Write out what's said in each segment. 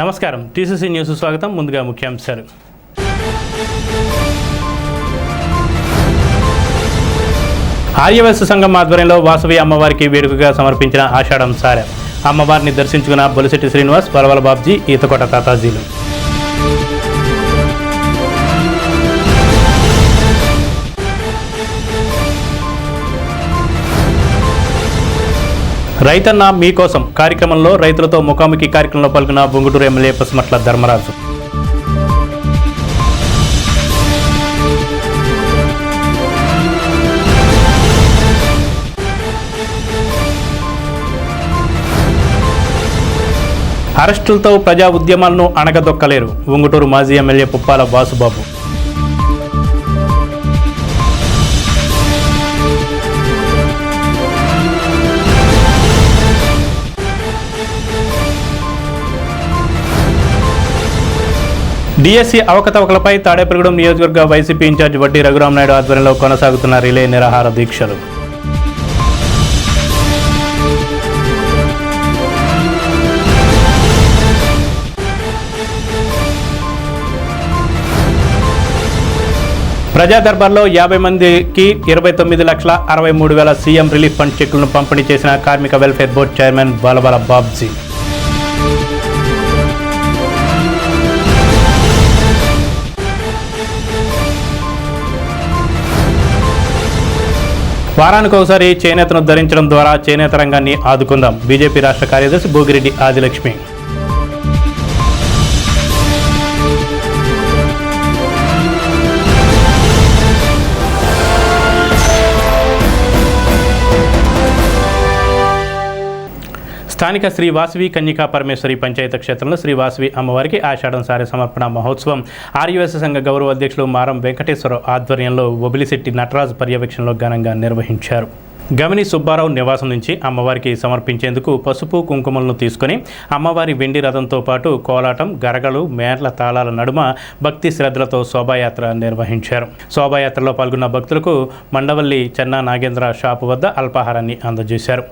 నమస్కారం, TCC news స్వాగతం. ముందుగా ముఖ్యాంశాలు. ఆర్యవైశ్య సంఘం ఆధ్వర్యంలో వాసవి అమ్మవారికి వేడుకగా సమర్పించిన ఆషాఢం సారె. అమ్మవారిని దర్శించుకున్న బొలిశెట్టి శ్రీనివాస్, వలవల బాబ్జీ, ఈతకోట తాతాజీలు. రైతన్న మీకోసం కార్యక్రమంలో రైతులతో ముఖాముఖి కార్యక్రమంలో పాల్గొన్న బొంగుటూరు ఎమ్మెల్యే పసుమట్ల ధర్మరాజు. అరెస్టులతో ప్రజా ఉద్యమాలను అణగదొక్కలేరు బొంగుటూరు మాజీ ఎమ్మెల్యే పుప్పాల వాసుబాబు. డిఎస్సి అవకతవకలపై తాడేపల్లిగూడెం నియోజకవర్గ వైసీపీ ఇన్ఛార్జ్ వడ్డీ రఘురామనాయుడు ఆధ్వర్యంలో కొనసాగుతున్న రిలే నిరాహార దీక్షలు. ప్రజా దర్బార్లో 50 మందికి 29,63,000 సీఎం రిలీఫ్ ఫండ్ చెక్కులను పంపిణీ చేసిన కార్మిక welfare board chairman Valavala Babji. వారానికి ఒకసారి చేనేతను ధరించడం ద్వారా చేనేత రంగాన్ని ఆదుకుందాం బీజేపీ రాష్ట్ర కార్యదర్శి భోగిరెడ్డి ఆదిలక్ష్మి. స్థానిక శ్రీ వాసవి కన్యకా పరమేశ్వరి పంచాయత క్షేత్రంలో శ్రీ వాసవి అమ్మవారికి ఆషాఢం సారె సమర్పణ మహోత్సవం ఆర్యవైశ్య సంఘ గౌరవ అధ్యక్షులు మారం వెంకటేశ్వరరావు ఆధ్వర్యంలో ఒబిలిశెట్టి నటరాజు పర్యవేక్షణలో ఘనంగా నిర్వహించారు. గమిని సుబ్బారావు నివాసం నుంచి అమ్మవారికి సమర్పించేందుకు పసుపు కుంకుమలను తీసుకుని అమ్మవారి వెండి రథంతో పాటు కోలాటం, గరగలు, మేర్ల తాళాల నడుమ భక్తి శ్రద్ధలతో శోభాయాత్ర నిర్వహించారు. శోభాయాత్రలో పాల్గొన్న భక్తులకు మండవల్లి చెన్నా నాగేంద్ర షాపు వద్ద అల్పాహారాన్ని అందజేశారు.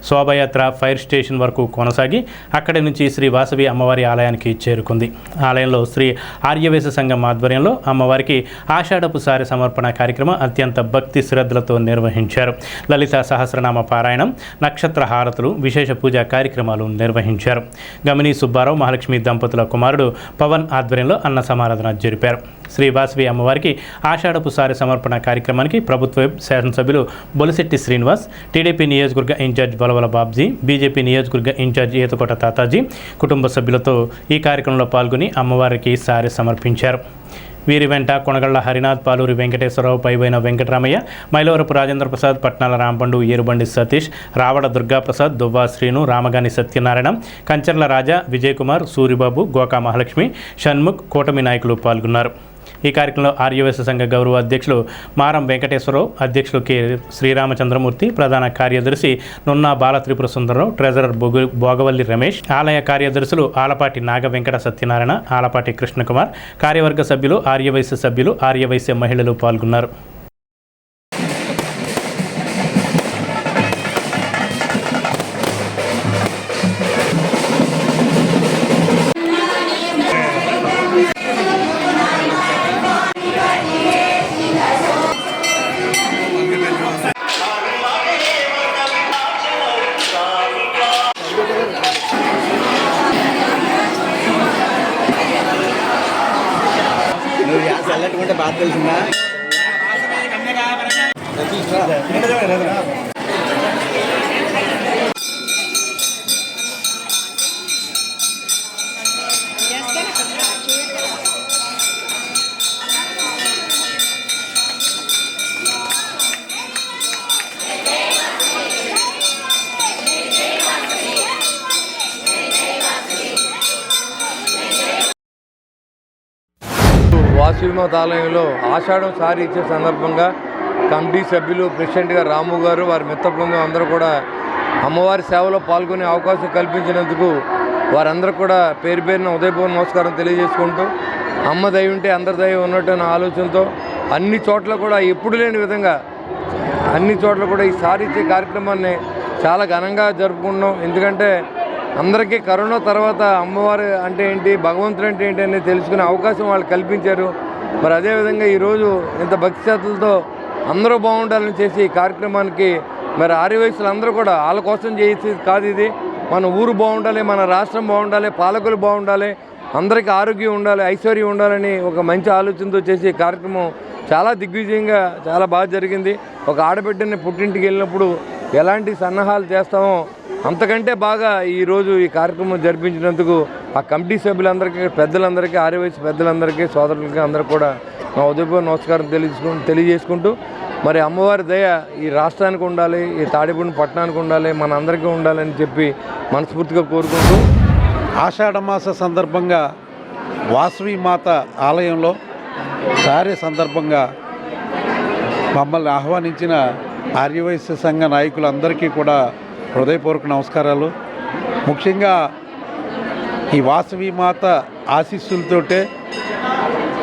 శోభాయాత్ర ఫైర్ స్టేషన్ వరకు కొనసాగి అక్కడి నుంచి శ్రీ వాసవి అమ్మవారి ఆలయానికి చేరుకుంది. ఆలయంలో శ్రీ ఆర్యవైశ్య సంఘం ఆధ్వర్యంలో అమ్మవారికి ఆషాఢపు సారె సమర్పణ కార్యక్రమం అత్యంత భక్తి శ్రద్ధలతో నిర్వహించారు. లలిత సహస్రనామ పారాయణం, నక్షత్ర హారతులు, విశేష పూజా కార్యక్రమాలు నిర్వహించారు. గమిని సుబ్బారావు మహాలక్ష్మి దంపతుల కుమారుడు పవన్ ఆధ్వర్యంలో అన్న సమారాధన జరిపారు. శ్రీ వాసవి అమ్మవారికి ఆషాఢపు సారె సమర్పణ కార్యక్రమానికి ప్రభుత్వ శాసనసభ్యులు బొలిశెట్టి శ్రీనివాస్, టీడీపీ నియోజకవర్గ ఇన్ఛార్జ్ వలవల బాబ్జీ, బీజేపీ నియోజకవర్గ ఇన్ఛార్జ్ ఈతకోట తాతాజీ కుటుంబ సభ్యులతో ఈ కార్యక్రమంలో పాల్గొని అమ్మవారికి సారె సమర్పించారు. వీరి వెంట కొనగళ్ల హరినాథ్, పాలూరి వెంకటేశ్వరరావు, పైబోయిన వెంకటరామయ్య, మైలవరపు రాజేంద్ర ప్రసాద్, పట్నాల రాంపండు, ఏరుబండి సతీష్, రావడ దుర్గాప్రసాద్, దువ్వా శ్రీను, రామగాని సత్యనారాయణ, కంచర్ల రాజా, విజయకుమార్, సూరిబాబు, గోకా మహాలక్ష్మి, షణ్ముఖ్, కూటమి నాయకులు పాల్గొన్నారు. ఈ కార్యక్రమంలో ఆర్యవైశ్య సంఘ గౌరవ అధ్యక్షులు మారం వెంకటేశ్వరరావు, అధ్యక్షులు కె శ్రీరామచంద్రమూర్తి, ప్రధాన కార్యదర్శి నున్నా బాలత్రిపుర సుందరరావు, ట్రెజరర్ భోగవల్లి రమేష్, ఆలయ కార్యదర్శులు ఆలపాటి నాగ వెంకట సత్యనారాయణ, ఆలపాటి కృష్ణకుమార్, కార్యవర్గ సభ్యులు, ఆర్యవైశ్య సభ్యులు, ఆర్యవైశ్య మహిళలు పాల్గొన్నారు. చల్లట్టుకుంటే బాగా తెలిసిందా వాసవిమాత ఆలయంలో ఆషాఢం సారి ఇచ్చే సందర్భంగా కమిటీ సభ్యులు, ప్రెసిడెంట్గా రాము గారు, వారి మిత్ర బృందం అందరూ కూడా అమ్మవారి సేవలో పాల్గొనే అవకాశం కల్పించినందుకు వారందరూ కూడా పేరు పేరున ఉదయపూర్వ నమస్కారం తెలియజేసుకుంటూ, అమ్మ దయ ఉంటే అందరి దయ ఉన్నట్టు అనే ఆలోచనతో అన్ని చోట్ల కూడా ఎప్పుడు లేని విధంగా అన్ని చోట్ల కూడా ఈ సారి ఇచ్చే కార్యక్రమాన్ని చాలా ఘనంగా జరుపుకుంటున్నాం. ఎందుకంటే అందరికీ కరోనా తర్వాత అమ్మవారు అంటే ఏంటి, భగవంతుడు అంటే ఏంటి అనేది తెలుసుకునే అవకాశం వాళ్ళు కల్పించారు. మరి అదేవిధంగా ఈరోజు ఇంత భక్తి శ్రద్ధలతో అందరూ బాగుండాలని చేసి ఈ కార్యక్రమానికి మరి ఆర్యవైశ్యులు అందరూ కూడా వాళ్ళ కోసం చేసేది కాదు ఇది. మన ఊరు బాగుండాలి, మన రాష్ట్రం బాగుండాలి, పాలకులు బాగుండాలి, అందరికీ ఆరోగ్యం ఉండాలి, ఐశ్వర్యం ఉండాలని ఒక మంచి ఆలోచనతో చేసి ఈ కార్యక్రమం చాలా దిగ్విజయంగా చాలా బాగా జరిగింది. ఒక ఆడబిడ్డని పుట్టింటికి వెళ్ళినప్పుడు ఎలాంటి సన్నాహాలు చేస్తామో అంతకంటే బాగా ఈరోజు ఈ కార్యక్రమం జరిపించినందుకు ఆ కమిటీ సభ్యులందరికీ, పెద్దలందరికీ, ఆర్యవైశ్య పెద్దలందరికీ, సోదరులకి అందరూ కూడా నా ఉదయపూర్వ నమస్కారం తెలియజేసుకుంటూ మరి అమ్మవారి దయ ఈ రాష్ట్రానికి ఉండాలి, ఈ తాడేపల్లి పట్టణానికి ఉండాలి, మన అందరికీ ఉండాలని చెప్పి మనస్ఫూర్తిగా కోరుకుంటూ ఆషాఢమాస సందర్భంగా వాసవి మాత ఆలయంలో సారే సందర్భంగా మమ్మల్ని ఆహ్వానించిన ఆర్యవైశ్య సంఘ నాయకులందరికీ కూడా హృదయపూర్వక నమస్కారాలు. ముఖ్యంగా ఈ వాసవి మాత ఆశీస్సులతోటే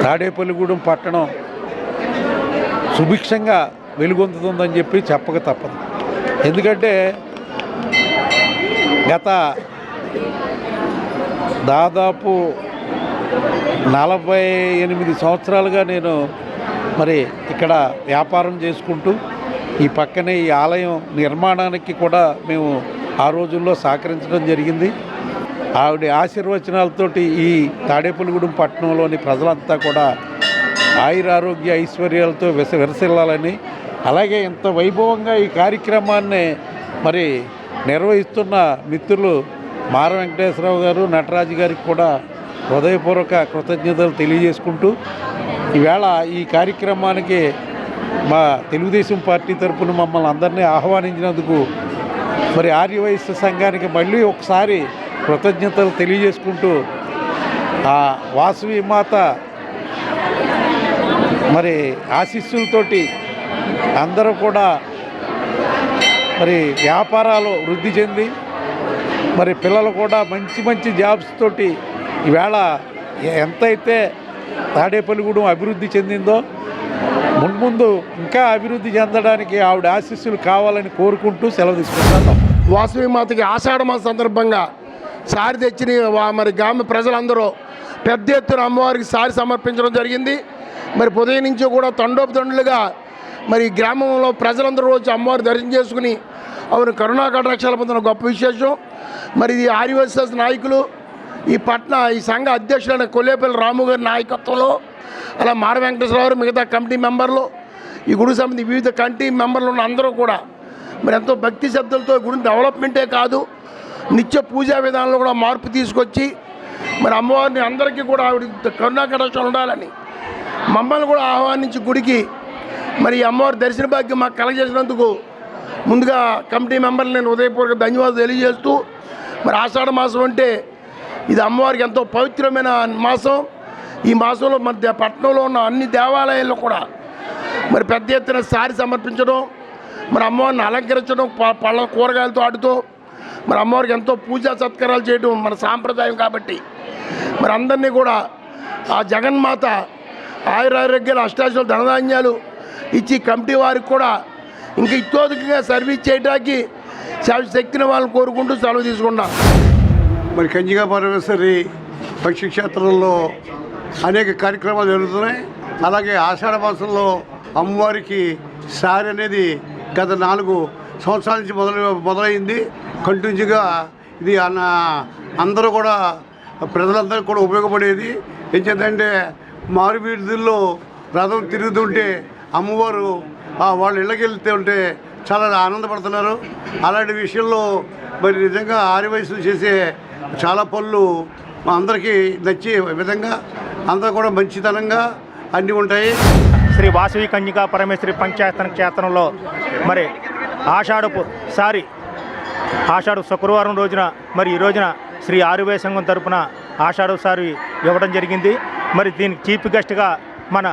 తాడేపల్లిగూడెం పట్టణం సుభిక్షంగా వెలుగొందుతుందని చెప్పి చెప్పక తప్పదు. ఎందుకంటే గత దాదాపు 48 సంవత్సరాలుగా నేను మరి ఇక్కడ వ్యాపారం చేసుకుంటూ ఈ పక్కనే ఈ ఆలయం నిర్మాణానికి కూడా మేము ఆ రోజుల్లో సహకరించడం జరిగింది. ఆవిడ ఆశీర్వచనాలతోటి ఈ తాడేపల్లిగూడెం పట్టణంలోని ప్రజలంతా కూడా ఆయురారోగ్య ఐశ్వర్యాలతో విరసిల్లాలని, అలాగే ఇంత వైభవంగా ఈ కార్యక్రమాన్ని మరి నిర్వహిస్తున్న మిత్రులు మార వెంకటేశ్వరరావు గారు, నటరాజు గారికి కూడా హృదయపూర్వక కృతజ్ఞతలు తెలియజేసుకుంటూ ఈవేళ ఈ కార్యక్రమానికి మా తెలుగుదేశం పార్టీ తరఫున మమ్మల్ని అందరినీ ఆహ్వానించినందుకు మరి ఆర్యవైశ్య సంఘానికి మళ్ళీ ఒకసారి కృతజ్ఞతలు తెలియజేసుకుంటూ ఆ వాసవి మాత మరి ఆశీస్సులతోటి అందరూ కూడా మరి వ్యాపారాలు వృద్ధి చెంది మరి పిల్లలు కూడా మంచి మంచి జాబ్స్ తోటి ఈవేళ ఎంతైతే తాడేపల్లిగూడెం అభివృద్ధి చెందిందో మున్ముందు ఇంకా అభివృద్ధి చెందడానికి ఆవిడ ఆశీస్సులు కావాలని కోరుకుంటూ సెలవు తీసుకుంటాను. వాసవి మాతకి ఆషాఢ మాస సందర్భంగా సారి తెచ్చిన మరి గ్రామ ప్రజలందరూ పెద్ద ఎత్తున అమ్మవారికి సారి సమర్పించడం జరిగింది. మరి ఉదయం నుంచి కూడా తండోపతండులుగా మరి గ్రామంలో ప్రజలందరూ వచ్చి అమ్మవారి దర్శనం చేసుకుని ఆవిడ కరుణా కటాక్షాలు పొందిన గొప్ప విశేషం. మరి ఇది ఆర్యవైశ్య నాయకులు, ఈ సంఘ అధ్యక్షులైన కొల్లేపల్లి రాము గారి నాయకత్వంలో, అలా మార వెంకటేశ్వరరావు మిగతా కమిటీ మెంబర్లు, ఈ గుడి సమితి వివిధ కమిటీ మెంబర్లు ఉన్న అందరూ కూడా మరి ఎంతో భక్తి శ్రద్ధలతో గుడి డెవలప్మెంటే కాదు, నిత్య పూజా విధానంలో కూడా మార్పు తీసుకొచ్చి మరి అమ్మవారిని అందరికీ కూడా ఆవిడ కరుణా కటాక్షాలు ఉండాలని మమ్మల్ని కూడా ఆహ్వానించి గుడికి మరి అమ్మవారి దర్శన భాగ్యం మాకు కలగజేసినందుకు ముందుగా కమిటీ మెంబర్లు నేను ఉదయపూర్వక ధన్యవాదాలు తెలియజేస్తూ, మరి ఆషాఢ మాసం అంటే ఇది అమ్మవారికి ఎంతో పవిత్రమైన మాసం. ఈ మాసంలో మన పట్టణంలో ఉన్న అన్ని దేవాలయాల్లో కూడా మరి పెద్ద ఎత్తున సారి సమర్పించడం, మరి అమ్మవారిని అలంకరించడం, పళ్ళ కూరగాయలతో ఆడుతూ మరి అమ్మవారికి ఎంతో పూజా సత్కారాలు చేయడం మన సాంప్రదాయం. కాబట్టి మరి అందరినీ కూడా ఆ జగన్మాత ఆయురారోగ్యాలు, అష్టాదశాలు, ధనధాన్యాలు ఇచ్చి కమిటీ వారికి కూడా ఇంకా ఇతోధికంగా సర్వీస్ చేయడానికి శక్తిని వాళ్ళని కోరుకుంటూ సెలవు తీసుకున్నాం. మరి కంచిగా పరమేశ్వరి పక్షిక్షేత్రంలో అనేక కార్యక్రమాలు జరుగుతున్నాయి. అలాగే ఆషాఢ మాసంలో అమ్మవారికి సారి అనేది గత 4 సంవత్సరాల నుంచి మొదలైంది. కంటిన్యూగా ఇది అందరూ కూడా ప్రజలందరికీ కూడా ఉపయోగపడేది. ఏం చేద్దంటే మారు వీధుల్లో రథం తిరుగుతుంటే అమ్మవారు వాళ్ళ ఇళ్ళకి వెళ్తూ ఉంటే చాలా ఆనందపడుతున్నారు. అలాంటి విషయంలో మరి నిజంగా ఆర్యవైశ్యులు చేసే చాలా పనులు మా అందరికీ నచ్చే విధంగా అందరూ కూడా మంచితనంగా అన్నీ ఉంటాయి. శ్రీ వాసవి కన్యకా పరమేశ్వరి పంచాయతన క్షేత్రంలో మరి ఆషాఢ శుక్రవారం రోజున మరి ఈ రోజున శ్రీ ఆర్యవైశ్య సంఘం తరపున ఆషాఢ సారి ఇవ్వడం జరిగింది. మరి దీనికి చీఫ్ గెస్ట్గా మన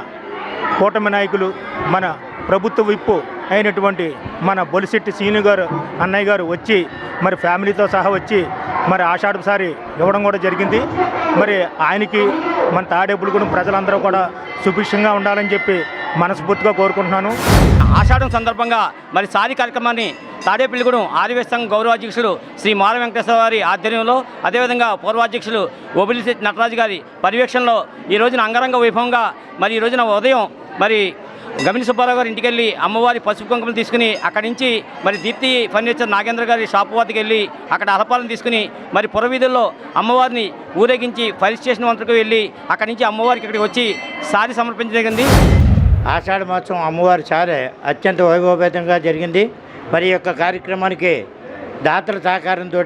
కూటమి నాయకులు, మన ప్రభుత్వ విప్పు అయినటువంటి మన బొలిశెట్టి సీను గారు అన్నయ్య గారు వచ్చి మరి ఫ్యామిలీతో సహా వచ్చి మరి ఆషాఢ సారి ఇవ్వడం కూడా జరిగింది. మరి ఆయనకి మన తాడేపల్లిగూడెం ప్రజలందరూ కూడా సుభిక్షంగా ఉండాలని చెప్పి మనస్ఫూర్తిగా కోరుకుంటున్నాను. ఆషాఢం సందర్భంగా మరి సారి కార్యక్రమాన్ని తాడేపల్లిగూడెం ఆర్యవేశ సంఘం గౌరవాధ్యక్షులు శ్రీ మాల వెంకటేశ్వర వారి ఆధ్వర్యంలో, అదేవిధంగా పూర్వాధ్యక్షులు ఓబిలిశెట్టి నటరాజు గారి పర్యవేక్షణలో ఈ రోజున అంగరంగ వైభవంగా మరి ఈ రోజున ఉదయం మరి గమిని సుబ్బారావు గారి ఇంటికి వెళ్ళి అమ్మవారి పసుపు కుంకుమలు తీసుకుని అక్కడి నుంచి మరి దీప్తి ఫర్నిచర్ నాగేంద్ర గారి షాపు వద్దకు వెళ్ళి అక్కడ అలపాలను తీసుకుని మరి పురవీధుల్లో అమ్మవారిని ఊరేగించి ఫైర్ స్టేషన్ వద్దకు వెళ్ళి అక్కడి నుంచి అమ్మవారికి ఇక్కడికి వచ్చి సారి సమర్పించగలిగింది. ఆషాఢ మాసం అమ్మవారి సారే అత్యంత వైభవపేతంగా జరిగింది. మరి ఈ యొక్క కార్యక్రమానికి దాతల సహకారంతో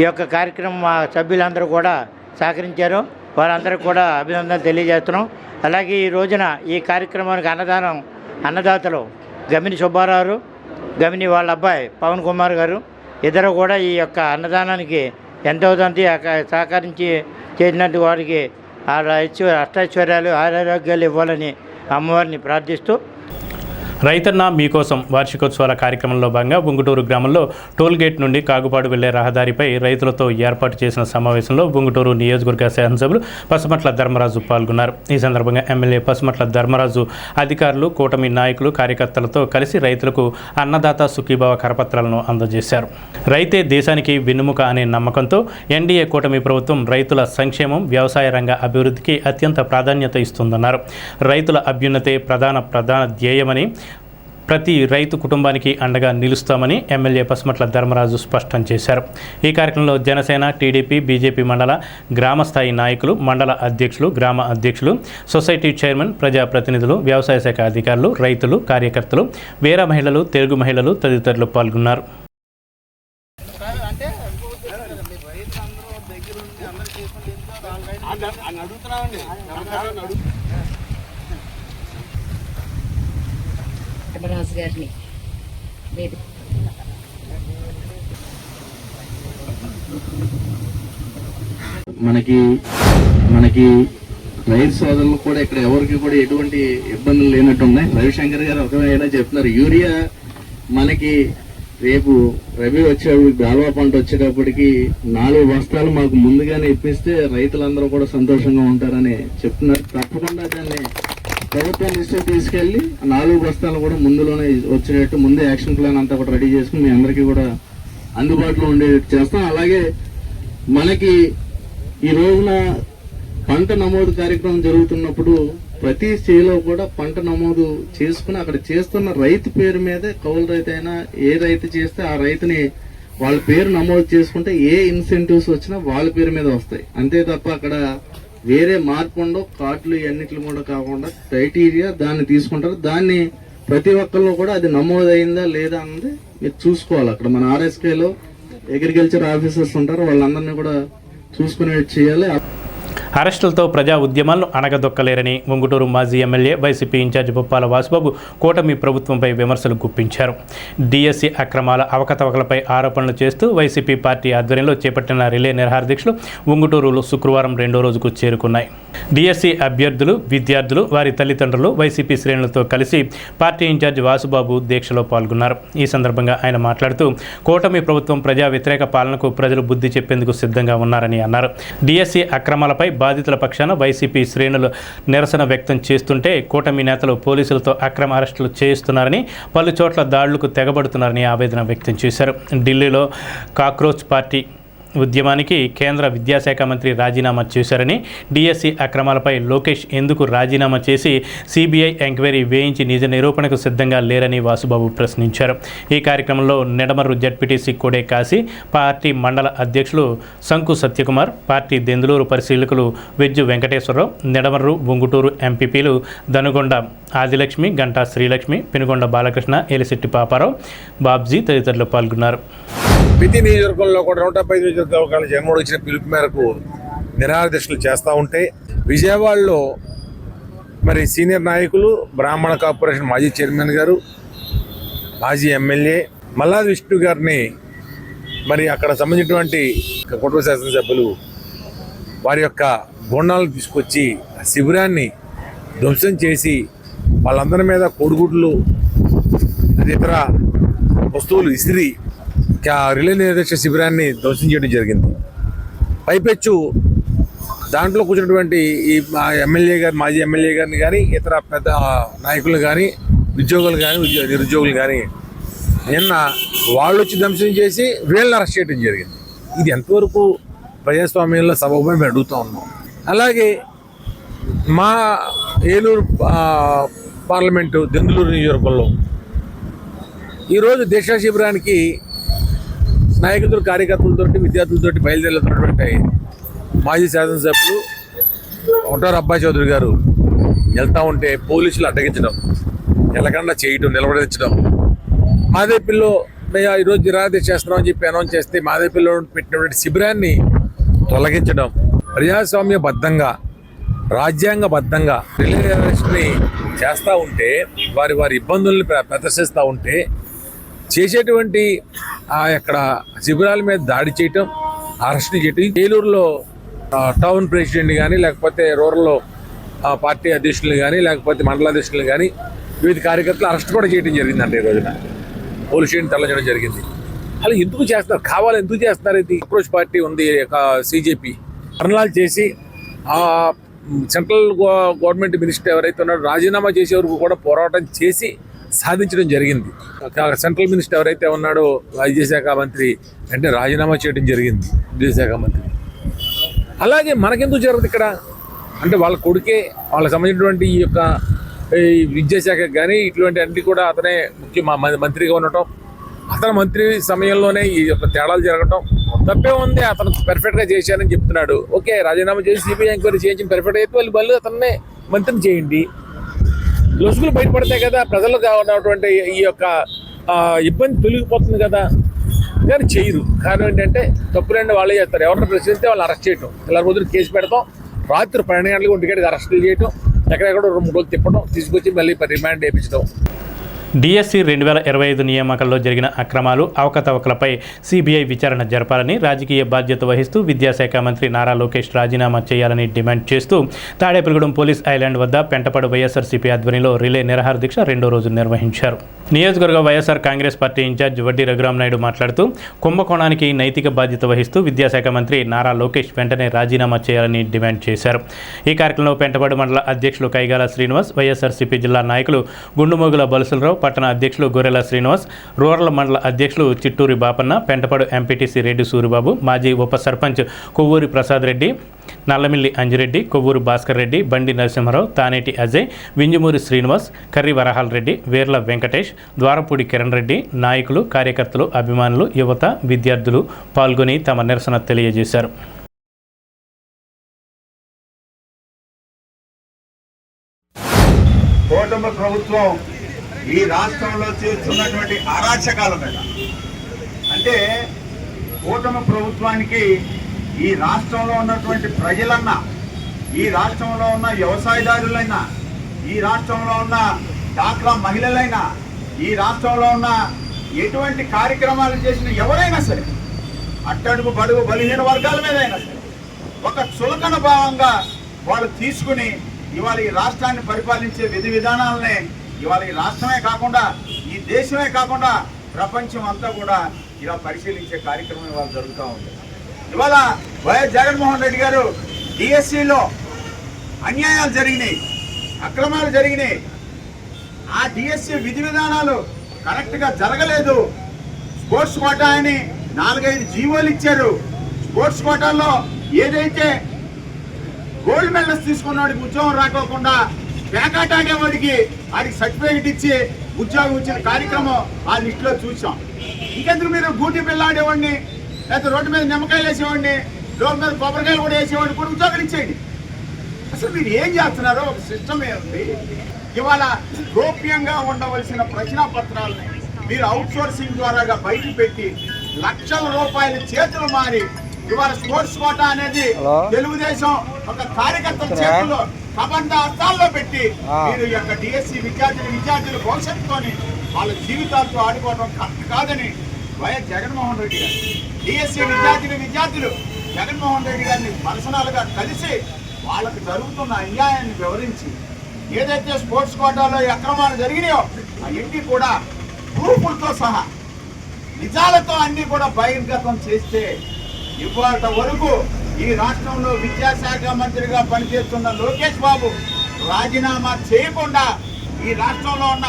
ఈ యొక్క కార్యక్రమం మా సభ్యులందరూ కూడా సహకరించారు. వారందరికీ కూడా అభినందనలు తెలియజేస్తున్నాం. అలాగే ఈ రోజున ఈ కార్యక్రమానికి అన్నదాతలు గమిని సుబ్బారావు, గమిని వాళ్ళ అబ్బాయి పవన్ కుమార్ గారు ఇద్దరు కూడా ఈ యొక్క అన్నదానానికి ఎంతో సహకరించి చేసినందుకు వారికి అష్టైశ్వర్యాలు ఆరోగ్యాలు ఇవ్వాలని అమ్మవారిని ప్రార్థిస్తూ, రైతన్న మీకోసం వార్షికోత్సవాల కార్యక్రమంలో భాగంగా బుంగుటూరు గ్రామంలో టోల్గేట్ నుండి కాగుపాడు వెళ్లే రహదారిపై రైతులతో ఏర్పాటు చేసిన సమావేశంలో బుంగుటూరు నియోజకవర్గ శాసనసభ్యులు పసుమట్ల ధర్మరాజు పాల్గొన్నారు. ఈ సందర్భంగా ఎమ్మెల్యే పసుమట్ల ధర్మరాజు అధికారులు, కూటమి నాయకులు, కార్యకర్తలతో కలిసి రైతులకు అన్నదాత సుఖీభావ కరపత్రాలను అందజేశారు. రైతే దేశానికి వెన్నుముక అనే నమ్మకంతో ఎన్డీఏ కూటమి ప్రభుత్వం రైతుల సంక్షేమం, వ్యవసాయ రంగ అభివృద్ధికి అత్యంత ప్రాధాన్యత ఇస్తుందన్నారు. రైతుల అభ్యున్నతే ప్రధాన ధ్యేయమని, ప్రతి రైతు కుటుంబానికి అండగా నిలుస్తామని ఎమ్మెల్యే పసుమట్ల ధర్మరాజు స్పష్టం చేశారు. ఈ కార్యక్రమంలో జనసేన, టీడీపీ, బీజేపీ మండల, గ్రామ స్థాయి నాయకులు, మండల అధ్యక్షులు, గ్రామ అధ్యక్షులు, సొసైటీ చైర్మన్, ప్రజాప్రతినిధులు, వ్యవసాయ శాఖ అధికారులు, రైతులు, కార్యకర్తలు, వీర మహిళలు, తెలుగు మహిళలు తదితరులు పాల్గొన్నారు. రాజు గారిని మనకి రైతు సోదరులు కూడా ఇక్కడ ఎవరికి కూడా ఎటువంటి ఇబ్బందులు లేనట్టున్నాయి. రవిశంకర్ గారు ఒకవేళ చెప్తున్నారు, యూరియా మనకి రేపు రబీ వచ్చేటప్పుడు గాల్వా పంట వచ్చేటప్పటికి 4 బస్తాలు మాకు ముందుగానే ఇప్పిస్తే రైతులందరూ కూడా సంతోషంగా ఉంటారని చెప్తున్నారు. తప్పకుండా దాన్ని ప్రభుత్వం దృష్టికి తీసుకెళ్లి 4 బస్తాలు కూడా ముందులోనే వచ్చేటట్టు ముందే యాక్షన్ ప్లాన్ అంతా కూడా రెడీ చేసుకుని మీ అందరికీ కూడా అందుబాటులో ఉండేటట్టు చేస్తాం. అలాగే మనకి ఈ రోజున పంట నమోదు కార్యక్రమం జరుగుతున్నప్పుడు ప్రతి చేలో కూడా పంట నమోదు చేసుకుని అక్కడ చేస్తున్న రైతు పేరు మీదే, కౌలు రైతు అయినా ఏ రైతు చేస్తే ఆ రైతుని వాళ్ళ పేరు నమోదు చేసుకుంటే ఏ ఇన్సెంటివ్స్ వచ్చినా వాళ్ళ పేరు మీద వస్తాయి. అంతే తప్ప అక్కడ వేరే మార్పు ఉండవు. కార్డులు ఇవన్నిట్లు కూడా కాకుండా క్రైటీరియా దాన్ని తీసుకుంటారు. దాన్ని ప్రతి ఒక్కళ్ళు కూడా అది నమోదైందా లేదా అన్నది మీరు చూసుకోవాలి. అక్కడ మన ఆర్ఎస్కేలో అగ్రికల్చర్ ఆఫీసర్స్ ఉంటారు, వాళ్ళందరినీ కూడా చూసుకునేట్టు చేయాలి. అరెస్టులతో ప్రజా ఉద్యమాలను అణగదొక్కలేరని ఉంగుటూరు మాజీ MLA, YCP incharge Boppala Vasubabu కూటమి ప్రభుత్వంపై విమర్శలు గుప్పించారు. డిఎస్సి అక్రమాల అవకతవకలపై ఆరోపణలు చేస్తూ వైసీపీ పార్టీ ఆధ్వర్యంలో చేపట్టిన రిలే నిరాహారదీక్షలు ఉంగుటూరులో శుక్రవారం 2వ రోజుకు చేరుకున్నాయి. డిఎస్సి అభ్యర్థులు, విద్యార్థులు, వారి తల్లిదండ్రులు వైసీపీ శ్రేణులతో కలిసి పార్టీ ఇన్ఛార్జి వాసుబాబు దీక్షలో పాల్గొన్నారు. ఈ సందర్భంగా ఆయన మాట్లాడుతూ కూటమి ప్రభుత్వం ప్రజా వ్యతిరేక పాలనకు ప్రజలు బుద్ధి చెప్పేందుకు సిద్ధంగా ఉన్నారని అన్నారు. డిఎస్సి అక్రమాలపై బాధితుల పక్షాన వైసీపీ శ్రేణులు నిరసన వ్యక్తం చేస్తుంటే కూటమి నేతలు పోలీసులతో అక్రమ అరెస్టులు చేయిస్తున్నారని, పలు చోట్ల దాడులకు తెగబడుతున్నారని ఆవేదన వ్యక్తం చేశారు. ఢిల్లీలో కాక్రోచ్ పార్టీ ఉద్యమానికి కేంద్ర విద్యాశాఖ మంత్రి రాజీనామా చేశారని, డిఎస్సి అక్రమాలపై లోకేష్ ఎందుకు రాజీనామా చేసి సిబిఐ ఎంక్వైరీ వేయించి నిజ నిరూపణకు సిద్ధంగా లేరని వాసుబాబు ప్రశ్నించారు. ఈ కార్యక్రమంలో నెడమర్రు జడ్పీటీసీ కోడే కాశీ, పార్టీ మండల అధ్యక్షులు సంకు సత్యకుమార్, పార్టీ దెందులూరు పరిశీలకులు వెజ్జు వెంకటేశ్వరరావు, నెడమర్రు బుంగుటూరు ఎంపీపీలు దనుగొండ ఆదిలక్ష్మి, గంటా శ్రీలక్ష్మి, పెనుగొండ బాలకృష్ణ, ఎలిశెట్టి పాపారావు, బాబ్జీ తదితరులు పాల్గొన్నారు. ప్రతి నియోజకవర్గంలో కూడా 175 నియోజకవర్గాల జగన్మోహన్ ఇచ్చిన పిలుపు మేరకు నిరాహారదీక్షలు చేస్తూ ఉంటే, విజయవాడలో మరి సీనియర్ నాయకులు, బ్రాహ్మణ కార్పొరేషన్ మాజీ చైర్మన్ గారు, మాజీ ఎమ్మెల్యే మల్లాది విష్ణు గారిని మరి అక్కడ సంబంధించినటువంటి కుటుంబ శాసనసభ్యులు వారి యొక్క బోనాలను తీసుకొచ్చి శిబిరాన్ని ధ్వంసం చేసి వాళ్ళందరి మీద కోడిగుడ్లు ఇతర వస్తువులు విసిరి రిలే నిరాహారదీక్ష శిబిరాన్ని ధ్వంసం చేయడం జరిగింది. పైపెచ్చు దాంట్లో కూర్చున్నటువంటి ఈ ఎమ్మెల్యే గారు, మాజీ ఎమ్మెల్యే గారిని కానీ, ఇతర పెద్ద నాయకులు కానీ ఉద్యోగులు కానీ నిరుద్యోగులు కానీ నిన్న వాళ్ళు వచ్చి ధ్వంసం చేసి వీళ్ళని అరెస్ట్ చేయడం జరిగింది. ఇది ఎంతవరకు ప్రజాస్వామ్యంలో సబబని మేము అడుగుతూ ఉన్నాం. అలాగే మా ఏలూరు పార్లమెంటు దెందులూరు నియోజకవర్గంలో ఈరోజు దీక్షా శిబిరానికి నాయకులతో కార్యకర్తలతో విద్యార్థులతో బయలుదేరుతున్నటువంటి మాజీ శాసనసభ్యులు ఉంటారు అబ్బాయి చౌదరి గారు వెళ్తూ ఉంటే పోలీసులు అడ్డగించడం, వెళ్ళకుండా చేయటం, నిలబడించడం, మాదేపల్లిలో మేము ఈరోజు నిరాదీక్ష చేస్తున్నామని చెప్పి అనౌన్స్ చేస్తే మాదేపల్లిలో పెట్టినటువంటి శిబిరాన్ని తొలగించడం, ప్రజాస్వామ్యబద్ధంగా రాజ్యాంగబద్ధంగా రిలే అరెస్ట్ని చేస్తూ ఉంటే వారి ఇబ్బందుల్ని ప్రదర్శిస్తూ ఉంటే చేసేటువంటి అక్కడ శిబిరాల మీద దాడి చేయటం, అరెస్ట్ చేయటం, ఏలూరులో టౌన్ ప్రెసిడెంట్ కానీ లేకపోతే రూరల్లో పార్టీ అధ్యక్షులు కానీ లేకపోతే మండలాధ్యక్షులు కానీ వివిధ కార్యకర్తలు అరెస్ట్ కూడా చేయడం జరిగిందంటే ఈ రోజున పోలీస్ స్టేషన్ తరలించడం జరిగింది. అలా ఎందుకు చేస్తున్నారు, కావాలి ఎందుకు చేస్తున్నారు? ఇది అప్రోచ్ పార్టీ ఉంది CJP ధర్నాలు చేసి సెంట్రల్ గవర్నమెంట్ మినిస్టర్ ఎవరైతే ఉన్నారో రాజీనామా చేసే వరకు కూడా పోరాటం చేసి సాధించడం జరిగింది. సెంట్రల్ మినిస్టర్ ఎవరైతే ఉన్నాడో విద్యాశాఖ మంత్రి అంటే రాజీనామా చేయడం జరిగింది విద్యాశాఖ మంత్రి. అలాగే మనకెందుకు జరుగుతుంది ఇక్కడ అంటే వాళ్ళ కొడుకే వాళ్ళకి సంబంధించినటువంటి ఈ యొక్క విద్యాశాఖకు కానీ ఇటువంటి అన్ని కూడా అతనే ముఖ్య మంత్రిగా ఉండటం, అతను మంత్రి సమయంలోనే ఈ యొక్క తేడాలు జరగటం తప్పే ఉంది. అతను పెర్ఫెక్ట్గా చేశానని చెప్తున్నాడు. ఓకే, రాజీనామా చేసి CBI ఎంక్వైరీ చేయించి పెర్ఫెక్ట్ అయితే వాళ్ళు అతన్నే మంత్రిని చేయండి. లొసుగులు బయటపడతాయి కదా, ప్రజలకు ఉన్నటువంటి ఈ యొక్క ఇబ్బంది తొలగిపోతుంది కదా. కానీ చేయరు. కారణం ఏంటంటే తప్పులండి వాళ్ళే చేస్తారు. ఎవరిని ప్రశ్నిస్తే వాళ్ళు అరెస్ట్ చేయటం, ఇలా రోజులు కేసు పెడతాం, రాత్రి 12 గంటలకు 1 గంటకి అరెస్టులు చేయటం, ఎక్కడెక్కడో 2-3 రోజులు తిప్పడం, తీసుకొచ్చి మళ్ళీ రిమాండ్ వేయించడం. DSC 2025 నియామకాల్లో జరిగిన అక్రమాలు అవకతవకలపై CBI విచారణ జరపాలని రాజకీయ బాధ్యత వహిస్తూ విద్యాశాఖ మంత్రి నారా లోకేష్ రాజీనామా చేయాలని డిమాండ్ చేస్తూ తాడేపల్లిగూడెం పోలీస్ ఐలాండ్ వద్ద పెంటపాడు వైఎస్ఆర్సీపీ ఆధ్వర్యంలో రిలే నిరాహార దీక్ష 2వ రోజు నిర్వహించారు. నియోజకవర్గ వైఎస్ఆర్ కాంగ్రెస్ పార్టీ ఇన్ఛార్జ్ వడ్డీ రఘురామనాయుడు మాట్లాడుతూ కుంభకోణానికి నైతిక బాధ్యత వహిస్తూ విద్యాశాఖ మంత్రి నారా లోకేష్ వెంటనే రాజీనామా చేయాలని డిమాండ్ చేశారు. ఈ కార్యక్రమంలో పెంటపాడు మండల అధ్యక్షులు కైగాల శ్రీనివాస్, వైఎస్ఆర్సీపీ జిల్లా నాయకులు గుండుమోగుల బలుసులరావు, పట్టణ అధ్యక్షులు గొర్రెల శ్రీనివాస్, రూరల్ మండల అధ్యక్షులు చిట్టూరి బాపన్న, పెంటపాడు ఎంపీటీసీ రెడ్డి సూరిబాబు, మాజీ ఉప సర్పంచ్ కొవ్వూరి ప్రసాద్ రెడ్డి, నల్లమిల్లి అంజిరెడ్డి, కొవ్వూరు భాస్కర్ రెడ్డి, బండి నరసింహారావు, తానేటి అజయ్, వింజమూరి శ్రీనివాస్, కర్రి వరహాల్ రెడ్డి, వేర్ల వెంకటేష్, ద్వారపూడి కిరణ్ రెడ్డి, నాయకులు, కార్యకర్తలు, అభిమానులు, యువత, విద్యార్థులు పాల్గొని తమ నిరసన తెలియజేశారు. కూటమి ప్రభుత్వం ఈ రాష్ట్రంలో చేస్తున్నటువంటి అరాచకాల మీద అంటే కూటమి ప్రభుత్వానికి ఈ రాష్ట్రంలో ఉన్నటువంటి ప్రజలన్నా, ఈ రాష్ట్రంలో ఉన్న వ్యవసాయదారులైనా, ఈ రాష్ట్రంలో ఉన్న డాక్రా మహిళలైనా, ఈ రాష్ట్రంలో ఉన్న ఎటువంటి కార్యక్రమాలు చేసిన ఎవరైనా సరే, అట్టడుగు బడుగు బలహీన వర్గాల మీద అయినా సరే ఒక చులకన భావంగా వాళ్ళు తీసుకుని ఇవాళ ఈ రాష్ట్రాన్ని పరిపాలించే విధి విధానాలనే ఇవాళ ఈ రాష్ట్రమే కాకుండా ఈ దేశమే కాకుండా ప్రపంచం అంతా కూడా ఇలా పరిశీలించే కార్యక్రమం ఇవాళ జరుగుతూ ఉంది. ఇవాళ వైఎస్ జగన్మోహన్ రెడ్డి గారు DSCలో అన్యాయాలు జరిగినాయి, అక్రమాలు జరిగినాయి, ఆ DSC విధి విధానాలు కరెక్ట్గా జరగలేదు. స్పోర్ట్స్ కోటా అని 4-5 జీవోలు ఇచ్చారు. స్పోర్ట్స్ కోటాల్లో ఏదైతే గోల్డ్ మెడల్స్ తీసుకున్నవాడికి ఉద్యోగం రాకోకుండా పేకాట ఆడేవాడికి వాడికి సర్టిఫికేట్ ఇచ్చి ఉద్యోగం ఇచ్చిన కార్యక్రమం ఆ లిస్టులో చూసాం. ఇంకెందుకు మీరు గూటి పిల్ల ఆడేవాడిని, లేకపోతే రోడ్డు మీద నిమ్మకాయలు వేసేవాడిని, రోడ్డు మీద కొబ్బరికాయలు కూడా వేసేవాడిని కూడా ఉద్యోగాలు ఇచ్చేయండి. అసలు మీరు ఏం చేస్తున్నారో ఒక సిస్టమ్ ఉంది. ఇవాళ గోప్యంగా ఉండవలసిన ప్రశ్నాపత్రాలని మీరు అవుట్ సోర్సింగ్ ద్వారాగా బయట పెట్టి లక్షల రూపాయల చేతులు మారి ఇవాళ స్పోర్ట్స్ కోటా అనేది తెలుగుదేశం ఒక కార్యకర్తల చేతుల్లో కబంధ అర్థాల్లో పెట్టి మీరు ఈ యొక్క DSC విద్యార్థుల భవిష్యత్తుతోని వాళ్ళ జీవితాలతో ఆడుకోవడం కరెక్ట్ కాదని వైఎస్ జగన్మోహన్ రెడ్డి గారు DSC విద్యార్థులు జగన్మోహన్ రెడ్డి గారిని పర్సనల్గా కలిసి వాళ్ళకు జరుగుతున్న అన్యాయాన్ని వివరించి ఏదైతే స్పోర్ట్స్ కోటాలో అక్రమాలు జరిగినాయో అవన్నీ కూడా ప్రూఫ్లతో సహా నిజాలతో అన్ని కూడా బహిర్గతం చేస్తే ఇవాళ వరకు ఈ రాష్ట్రంలో విద్యాశాఖ మంత్రిగా పనిచేస్తున్న లోకేష్ బాబు రాజీనామా చేయకుండా ఈ రాష్ట్రంలో ఉన్న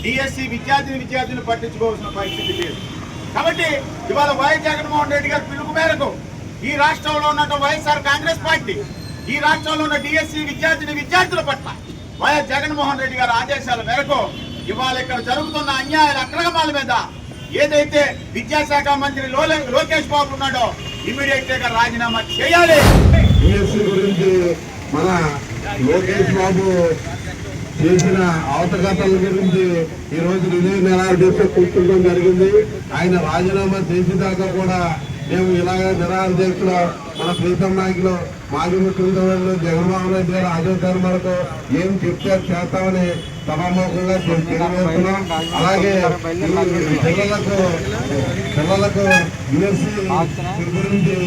డిఎస్సి విద్యార్థులు పట్టించుకోవాల్సిన పరిస్థితి లేదు. కాబట్టి ఇవాళ వైఎస్ జగన్మోహన్ రెడ్డి గారి పిలుపు మేరకు ఈ రాష్ట్రంలో ఉన్న వైఎస్ఆర్ కాంగ్రెస్ పార్టీ ఈ రాష్ట్రంలో ఉన్న డిఎస్సి విద్యార్థుల పట్ల వైఎస్ జగన్మోహన్ రెడ్డి గారి ఆదేశాల మేరకు ఇవాళ ఇక్కడ జరుగుతున్న అన్యాయాల అక్రమాల మీద ఏదైతే విద్యాశాఖ మంత్రి లోకేష్ బాబు ఉన్నాడో ఇమీడియట్ గా రాజీనామా చేయాలి. డిఎస్సి గురించి మన లోకేష్ బాబు చేసిన అవతగతల గురించి ఈ రోజు నిరాహార కూర్చుండడం జరిగింది. ఆయన రాజీనామా చేసేదాకా కూడా మేము ఇలాగ నిరాహార దీక్షలో మన ప్రీతం నాయకులు మాజీ ముఖ్యమంత్రి జగన్మోహన్ రెడ్డి గారు ఆదేశాల మేరకు ఏం చెప్తే చేస్తామని సభాముఖంగా తెలియజేస్తున్నాం. అలాగే పిల్లలకు యూఎస్సీ గురించి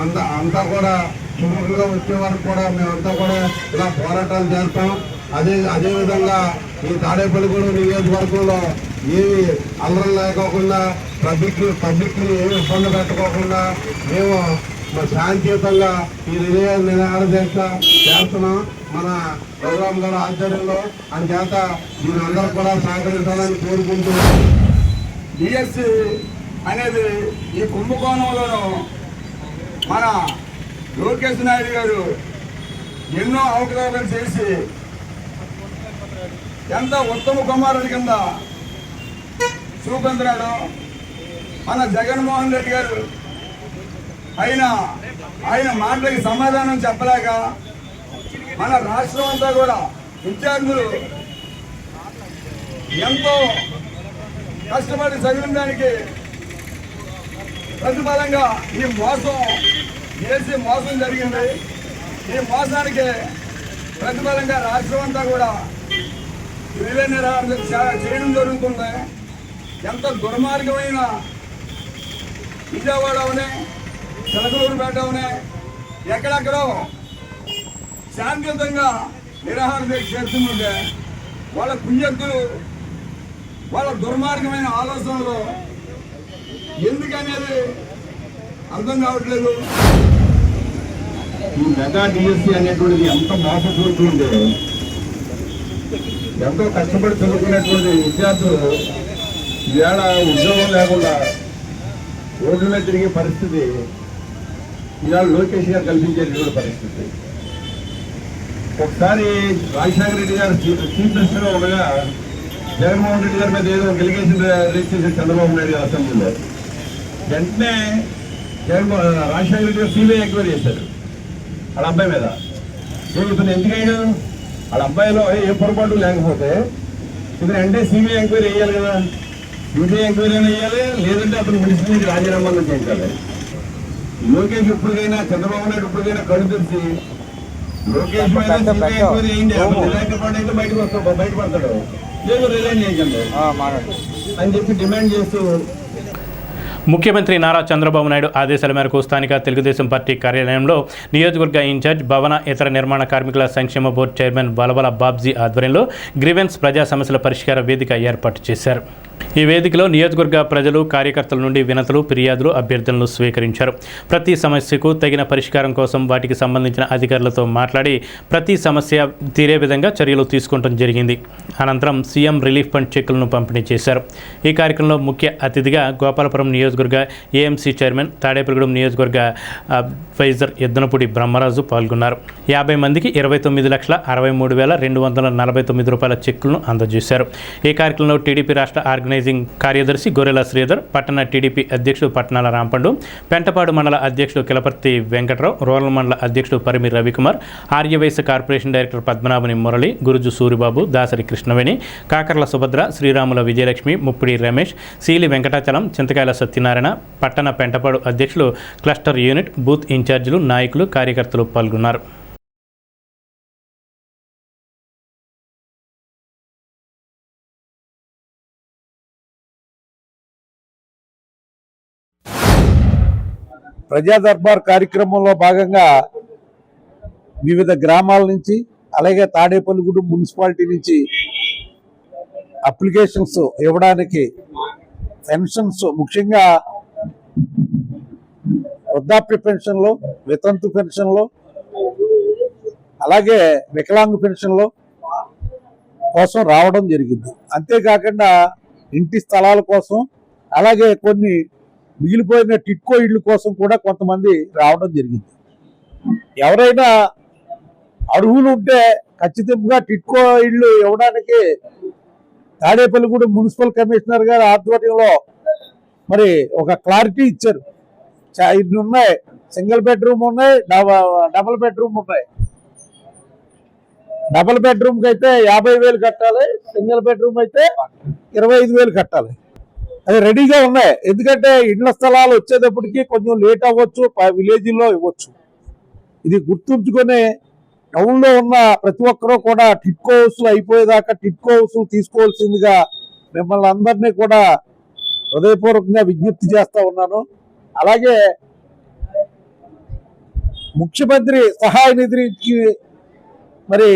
అంతా కూడా సుముఖంగా వచ్చే వరకు కూడా మేమంతా కూడా ఇలా పోరాటాలు చేస్తాం. అదేవిధంగా ఈ తాడేపల్లిగూడెం నియోజకవర్గంలో ఏమి అల్లరం లేకోకుండా పబ్లిక్ ఏమి ఇబ్బంది పెట్టకోకుండా మేము శాంతియుతంగా ఈ నిరాహార దీక్ష చేస్తున్నాం మన ప్రోగ్రాం గారి ఆధ్వర్యంలో. అందుచేత దీనందరూ కూడా సహకరించాలని కోరుకుంటున్నాం. డిఎస్సి అనేది ఈ కుంభకోణంలోనూ మన లోకేష్ నాయుడు గారు ఎన్నో అవకతవకలు చేసి ఎంత ఉత్తమ కుమారుడి కింద చూపించినాడు. మన జగన్మోహన్ రెడ్డి గారు ఆయన మాటలకి సమాధానం చెప్పలేక మన రాష్ట్రం అంతా కూడా విద్యార్థులు ఎంతో కష్టపడి చదివిన దానికి ప్రతిఫలంగా ఈ మోసం జరిగింది. ఈ మోసానికి ప్రతిఫలంగా రాష్ట్రం అంతా కూడా రిలే నిరాహార చేయడం జరుగుతుంది. ఎంత దుర్మార్గమైన విజయవాడ అవనే చిలకలూరుపేట అవనే ఎక్కడెక్కడో శాంతియుతంగా నిరాహార దీక్ష చేస్తుంటే వాళ్ళ కుయ్యత్తులు వాళ్ళ దుర్మార్గమైన ఆలోచనలు ఎందుకనేది అర్థం కావట్లేదు. ఈ మెగా డిఎస్సి అనేటువంటిది ఎంత మోసపోతుందో, ఎంతో కష్టపడి చదువుకునేటువంటి విద్యార్థులు ఈవేళ ఉద్యోగం లేకుండా రోడ్ల మీద తిరిగే పరిస్థితి ఇవాళ లోకేష్ గారు కల్పించేటువంటి పరిస్థితి. ఒకసారి రాజశేఖర రెడ్డి గారు చీఫ్ మినిస్టర్గా ఉండగా జగన్మోహన్ రెడ్డి గారి మీద ఏదో ఎలిగేషన్ రేస్ చేశారు చంద్రబాబు నాయుడు గారు అసెంబ్లీలో. వెంటనే రాజశేఖర రెడ్డి గారు సిబిఐ ఎంక్వైరీ చేశారు వాళ్ళ అబ్బాయి మీద. ఇతను ఎందుకైనా వాళ్ళ అబ్బాయిలో ఏ పొరపాటు లేకపోతే ఇతను అంటే సిబిఐ ఎంక్వైరీ వేయాలి కదా. సిబిఐ ఎంక్వైరీ అయినా వేయాలి, లేదంటే అతను మినిస్టర్ నుంచి రాజీనామాలు చేయించాలి. లోకేష్ ఇప్పటికైనా చంద్రబాబు నాయుడు ఇప్పటికైనా కళ్ళు తెరిచి లోకేష్ మీద సిబిఐ ఎంక్వైరీ వేయండి, అయితే బయటపడతాడు, లేదు రిలైన్ చేయండి అని చెప్పి డిమాండ్ చేస్తూ ముఖ్యమంత్రి నారా చంద్రబాబు నాయుడు ఆదేశాల మేరకు స్థానిక తెలుగుదేశం పార్టీ కార్యాలయంలో నియోజకవర్గ ఇన్ఛార్జ్ భవన ఇతర నిర్మాణ కార్మికుల సంక్షేమ బోర్డు చైర్మన్ బలబల బాబ్జీ ఆధ్వర్యంలో గ్రీవెన్స్ ప్రజా సమస్యల పరిష్కార వేదిక ఏర్పాటు చేశారు. ఈ వేదికలో నియోజకవర్గ ప్రజలు కార్యకర్తల నుండి వినతులు, ఫిర్యాదులు, అభ్యర్థనలు స్వీకరించారు. ప్రతి సమస్యకు తగిన పరిష్కారం కోసం వాటికి సంబంధించిన అధికారులతో మాట్లాడి ప్రతి సమస్య తీరే విధంగా చర్యలు తీసుకుంటం జరిగింది. అనంతరం సీఎం రిలీఫ్ ఫండ్ చెక్కులను పంపిణీ చేశారు. ఈ కార్యక్రమంలో ముఖ్య అతిథిగా గోపాలపురం నియోజకవర్గ ఏఎంసీ చైర్మన్, తాడేపల్లిగూడెం నియోజకవర్గ అడ్వైజర్ ఎద్దనపూడి బ్రహ్మరాజు పాల్గొన్నారు. 50 మందికి 29,63,249 రూపాయల చెక్కులను అందజేశారు. ఈ కార్యక్రమంలో టీడీపీ రాష్ట్ర ఆర్గనైజింగ్ కార్యదర్శి గొర్రెల శ్రీధర్, పట్టణ టీడీపీ అధ్యక్షుడు పట్నాల రాంపండు, పెంటపాడు మండల అధ్యక్షుడు కిలపర్తి వెంకట్రావు, రూరల్ మండల అధ్యక్షుడు పరిమి రవికుమార్, ఆర్యవైశ్య కార్పొరేషన్ డైరెక్టర్ పద్మనాభని మురళి, గురుజు సూరిబాబు, దాసరి కృష్ణవేణి, కాకర్ల సుభద్ర, శ్రీరాముల విజయలక్ష్మి, ముప్పిడి రమేష్, సీలి వెంకటాచలం, చింతకాయల సత్యనారాయణ, పట్టణ పెంటపాడు అధ్యక్షులు, క్లస్టర్ యూనిట్, బూత్ ఇన్ఛార్జీలు, నాయకులు, కార్యకర్తలు పాల్గొన్నారు. ప్రజా దర్బార్ కార్యక్రమంలో భాగంగా వివిధ గ్రామాల నుంచి అలాగే తాడేపల్లిగూడెం మున్సిపాలిటీ నుంచి అప్లికేషన్స్ ఇవ్వడానికి పెన్షన్స్, ముఖ్యంగా వృద్ధాప్య పెన్షన్లు, వితంతు పెన్షన్లు, అలాగే వికలాంగ పెన్షన్లు, కోసం రావడం జరిగింది. అంతేకాకుండా ఇంటి స్థలాల కోసం, అలాగే కొన్ని మిగిలిపోయిన టిట్కో ఇళ్ళు కోసం కూడా కొంతమంది రావడం జరిగింది. ఎవరైనా అర్హులు ఉంటే ఖచ్చితంగా టిట్కో ఇళ్ళు ఇవ్వడానికి తాడేపల్లిగూడెం మున్సిపల్ కమిషనర్ గారి ఆధ్వర్యంలో మరి ఒక క్లారిటీ ఇచ్చారు. ఇన్ని ఉన్నాయి, సింగిల్ బెడ్రూమ్ ఉన్నాయి, డబుల్ బెడ్రూమ్ ఉన్నాయి. డబుల్ బెడ్రూమ్కి అయితే 50,000 కట్టాలి, సింగిల్ బెడ్రూమ్ అయితే 25,000 కట్టాలి. అది రెడీగా ఉన్నాయి. ఎందుకంటే ఇళ్ల స్థలాలు వచ్చేటప్పటికి కొంచెం లేట్ అవ్వచ్చు, విలేజ్లో ఇవ్వచ్చు. ఇది గుర్తుంచుకొని టౌన్లో ఉన్న ప్రతి ఒక్కరూ కూడా టిట్కో హౌస్లు అయిపోయేదాకా టిట్కో హౌస్లు తీసుకోవాల్సిందిగా మిమ్మల్ని అందరినీ కూడా హృదయపూర్వకంగా విజ్ఞప్తి చేస్తా ఉన్నాను. అలాగే ముఖ్యమంత్రి సహాయ నిధికి మరి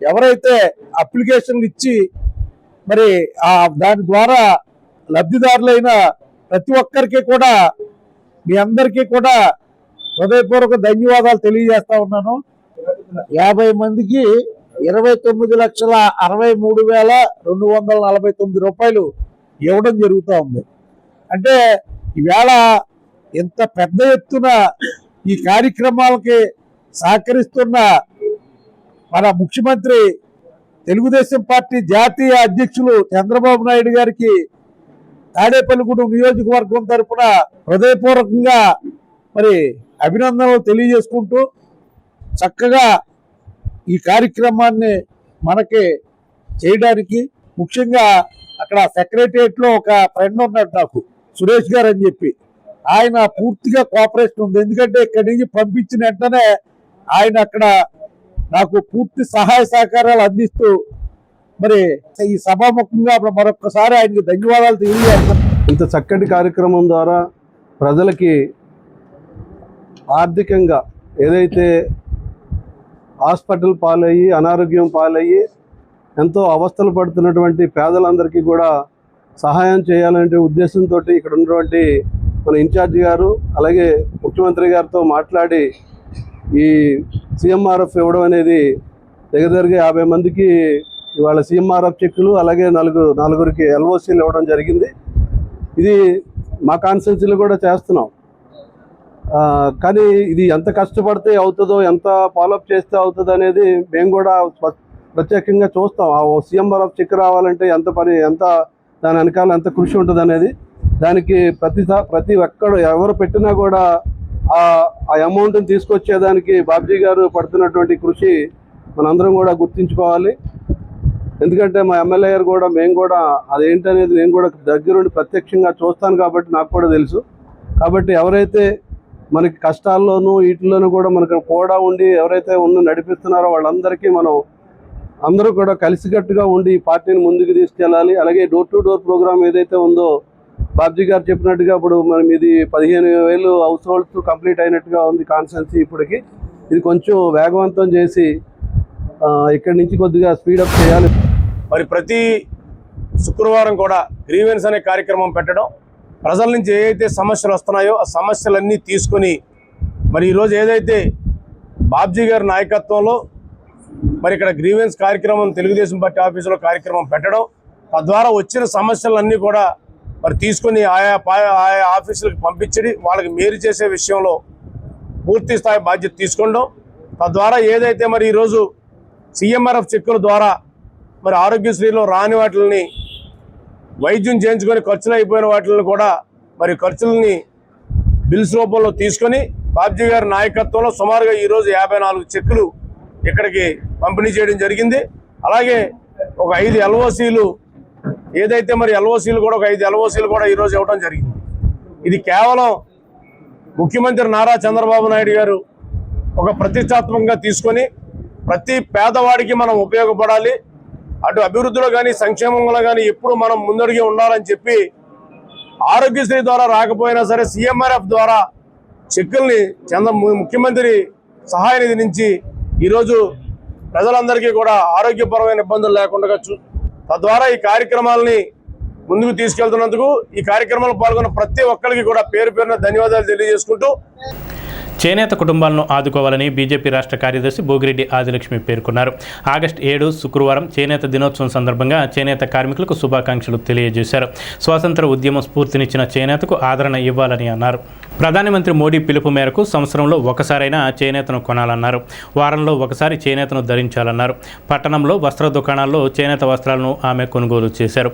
ఎవరైతే అప్లికేషన్లు ఇచ్చి మరి దాని ద్వారా లబ్ధిదారులైన ప్రతి ఒక్కరికి కూడా మీ అందరికీ కూడా హృదయపూర్వక ధన్యవాదాలు తెలియజేస్తా ఉన్నాను. 50 మందికి 29,63,249 రూపాయలు ఇవ్వడం జరుగుతూ ఉంది. అంటే ఈవేళ ఇంత పెద్ద ఎత్తున ఈ కార్యక్రమాలకి సహకరిస్తున్న మన ముఖ్యమంత్రి తెలుగుదేశం పార్టీ జాతీయ అధ్యక్షులు చంద్రబాబు నాయుడు గారికి తాడేపల్లిగూడెం నియోజకవర్గం తరఫున హృదయపూర్వకంగా మరి అభినందనలు తెలియజేసుకుంటూ చక్కగా ఈ కార్యక్రమాన్ని మనకి చేయడానికి ముఖ్యంగా అక్కడ సెక్రటరియట్లో ఒక ఫ్రెండ్ ఉన్నాడు నాకు, సురేష్ గారు అని చెప్పి. ఆయన పూర్తిగా కోఆపరేషన్ ఉంది. ఎందుకంటే ఇక్కడి నుంచి పంపించిన వెంటనే ఆయన అక్కడ నాకు పూర్తి సహాయ సహకారాలు అందిస్తూ మరి ఈ సభాముఖంగా మరొకసారి ఆయనకి ధన్యవాదాలు తెలియజేస్తాను. ఇంత చక్కటి కార్యక్రమం ద్వారా ప్రజలకి ఆర్థికంగా ఏదైతే హాస్పిటల్ పాలయ్యి అనారోగ్యం పాలయ్యి ఎంతో అవస్థలు పడుతున్నటువంటి పేదలందరికీ కూడా సహాయం చేయాలనే ఉద్దేశంతో ఇక్కడ ఉన్నటువంటి మన ఇన్ఛార్జి గారు అలాగే ముఖ్యమంత్రి గారితో మాట్లాడి ఈ సీఎంఆర్ఎఫ్ ఇవ్వడం అనేది దగ్గరగా 50 మందికి ఇవాళ సీఎంఆర్ఎఫ్ చెక్కులు అలాగే నలుగురికి ఎల్ఓసీలు ఇవ్వడం జరిగింది. ఇది మా కాన్స్టిట్యున్సీలో కూడా చేస్తున్నాం. కానీ ఇది ఎంత కష్టపడితే అవుతుందో, ఎంత ఫాలోఅప్ చేస్తే అవుతుంది అనేది మేము కూడా ప్రత్యేకంగా చూస్తాం. ఆ సీఎంఆర్ఎఫ్ చెక్ రావాలంటే ఎంత దాని వెనకాల ఎంత కృషి ఉంటుంది అనేది, దానికి ప్రతి ఒక్కడు ఎవరు పెట్టినా కూడా ఆ అమౌంట్ని తీసుకొచ్చేదానికి బాబ్జీ గారు పడుతున్నటువంటి కృషి మనందరం కూడా గుర్తించుకోవాలి. ఎందుకంటే మా ఎమ్మెల్యే గారు కూడా మేము కూడా అదేంటనేది నేను కూడా దగ్గరుండి ప్రత్యక్షంగా చూస్తాను కాబట్టి నాకు కూడా తెలుసు. కాబట్టి ఎవరైతే మనకి కష్టాల్లోనూ వీటిలోనూ కూడా మనకు కూడా ఉండి ఎవరైతే నడిపిస్తున్నారో వాళ్ళందరికీ మనం అందరూ కూడా కలిసికట్టుగా ఉండి ఈ పార్టీని ముందుకు తీసుకెళ్ళాలి. అలాగే డోర్ టు డోర్ ప్రోగ్రామ్ ఏదైతే ఉందో బాబ్జీ గారు చెప్పినట్టుగా ఇప్పుడు మనం ఇది 15,000 హౌస్ హోల్డ్స్ కంప్లీట్ అయినట్టుగా ఉంది కాన్స్టిట్యున్సీ. ఇప్పటికి ఇది కొంచెం వేగవంతం చేసి ఇక్కడి నుంచి కొద్దిగా స్పీడప్ చేయాలి. మరి ప్రతి శుక్రవారం కూడా గ్రీవెన్స్ అనే కార్యక్రమం పెట్టడం, ప్రజల నుంచి ఏదైతే సమస్యలు వస్తున్నాయో ఆ సమస్యలన్నీ తీసుకొని మరి ఈరోజు ఏదైతే బాబ్జీ గారి నాయకత్వంలో మరి ఇక్కడ గ్రీవెన్స్ కార్యక్రమం తెలుగుదేశం పార్టీ ఆఫీసులో కార్యక్రమం పెట్టడం, తద్వారా వచ్చిన సమస్యలన్నీ కూడా మరి తీసుకుని ఆయా ఆఫీసులకు పంపించి వాళ్ళకి మేలు చేసే విషయంలో పూర్తి స్థాయి బాధ్యత తీసుకోవడం, తద్వారా ఏదైతే మరి ఈరోజు సీఎంఆర్ఎఫ్ చెక్కుల ద్వారా మరి ఆరోగ్యశ్రీలో రాని వాటిని వైద్యం చేయించుకొని ఖర్చులు అయిపోయిన వాటిని కూడా మరి ఖర్చులని బిల్స్ రూపంలో తీసుకొని బాబ్జీ గారి నాయకత్వంలో సుమారుగా ఈరోజు 54 చెక్కులు ఇక్కడికి పంపిణీ చేయడం జరిగింది. అలాగే ఒక 5 ఎల్ఓసీలు ఏదైతే మరి ఎల్ఓసీలు కూడా ఒక 5 ఎల్ఓసీలు కూడా ఈరోజు ఇవ్వడం జరిగింది. ఇది కేవలం ముఖ్యమంత్రి నారా చంద్రబాబు నాయుడు గారు ఒక ప్రతిష్టాత్మకంగా తీసుకొని ప్రతి పేదవాడికి మనం ఉపయోగపడాలి, అటు అభివృద్ధిలో కానీ సంక్షేమంలో కానీ ఎప్పుడు మనం ముందడిగి ఉండాలని చెప్పి ఆరోగ్యశ్రీ ద్వారా రాకపోయినా సరే సీఎంఆర్ఎఫ్ ద్వారా చెక్కుల్ని ముఖ్యమంత్రి సహాయ నిధి నుంచి ఈరోజు ప్రజలందరికీ కూడా ఆరోగ్యపరమైన ఇబ్బందులు లేకుండా తద్వారా ఈ కార్యక్రమాలని ముందుకు తీసుకెళ్తున్నందుకు ఈ కార్యక్రమంలో పాల్గొన్న ప్రతి ఒక్కరికి కూడా పేరు పేరున ధన్యవాదాలు తెలియజేసుకుంటూ చేనేత కుటుంబాలను ఆదుకోవాలని బీజేపీ రాష్ట్ర కార్యదర్శి భోగిరెడ్డి ఆదిలక్ష్మి పేర్కొన్నారు. ఆగస్టు 7 శుక్రవారం చేనేత దినోత్సవం సందర్భంగా చేనేత కార్మికులకు శుభాకాంక్షలు తెలియజేశారు. స్వాతంత్ర ఉద్యమం స్ఫూర్తినిచ్చిన చేనేతకు ఆదరణ ఇవ్వాలని అన్నారు. ప్రధానమంత్రి మోడీ పిలుపు మేరకు సంవత్సరంలో ఒకసారైనా చేనేతను కొనాలన్నారు. వారంలో ఒకసారి చేనేతను ధరించాలన్నారు. పట్టణంలో వస్త్ర దుకాణాల్లో చేనేత వస్త్రాలను ఆమె కొనుగోలు చేశారు.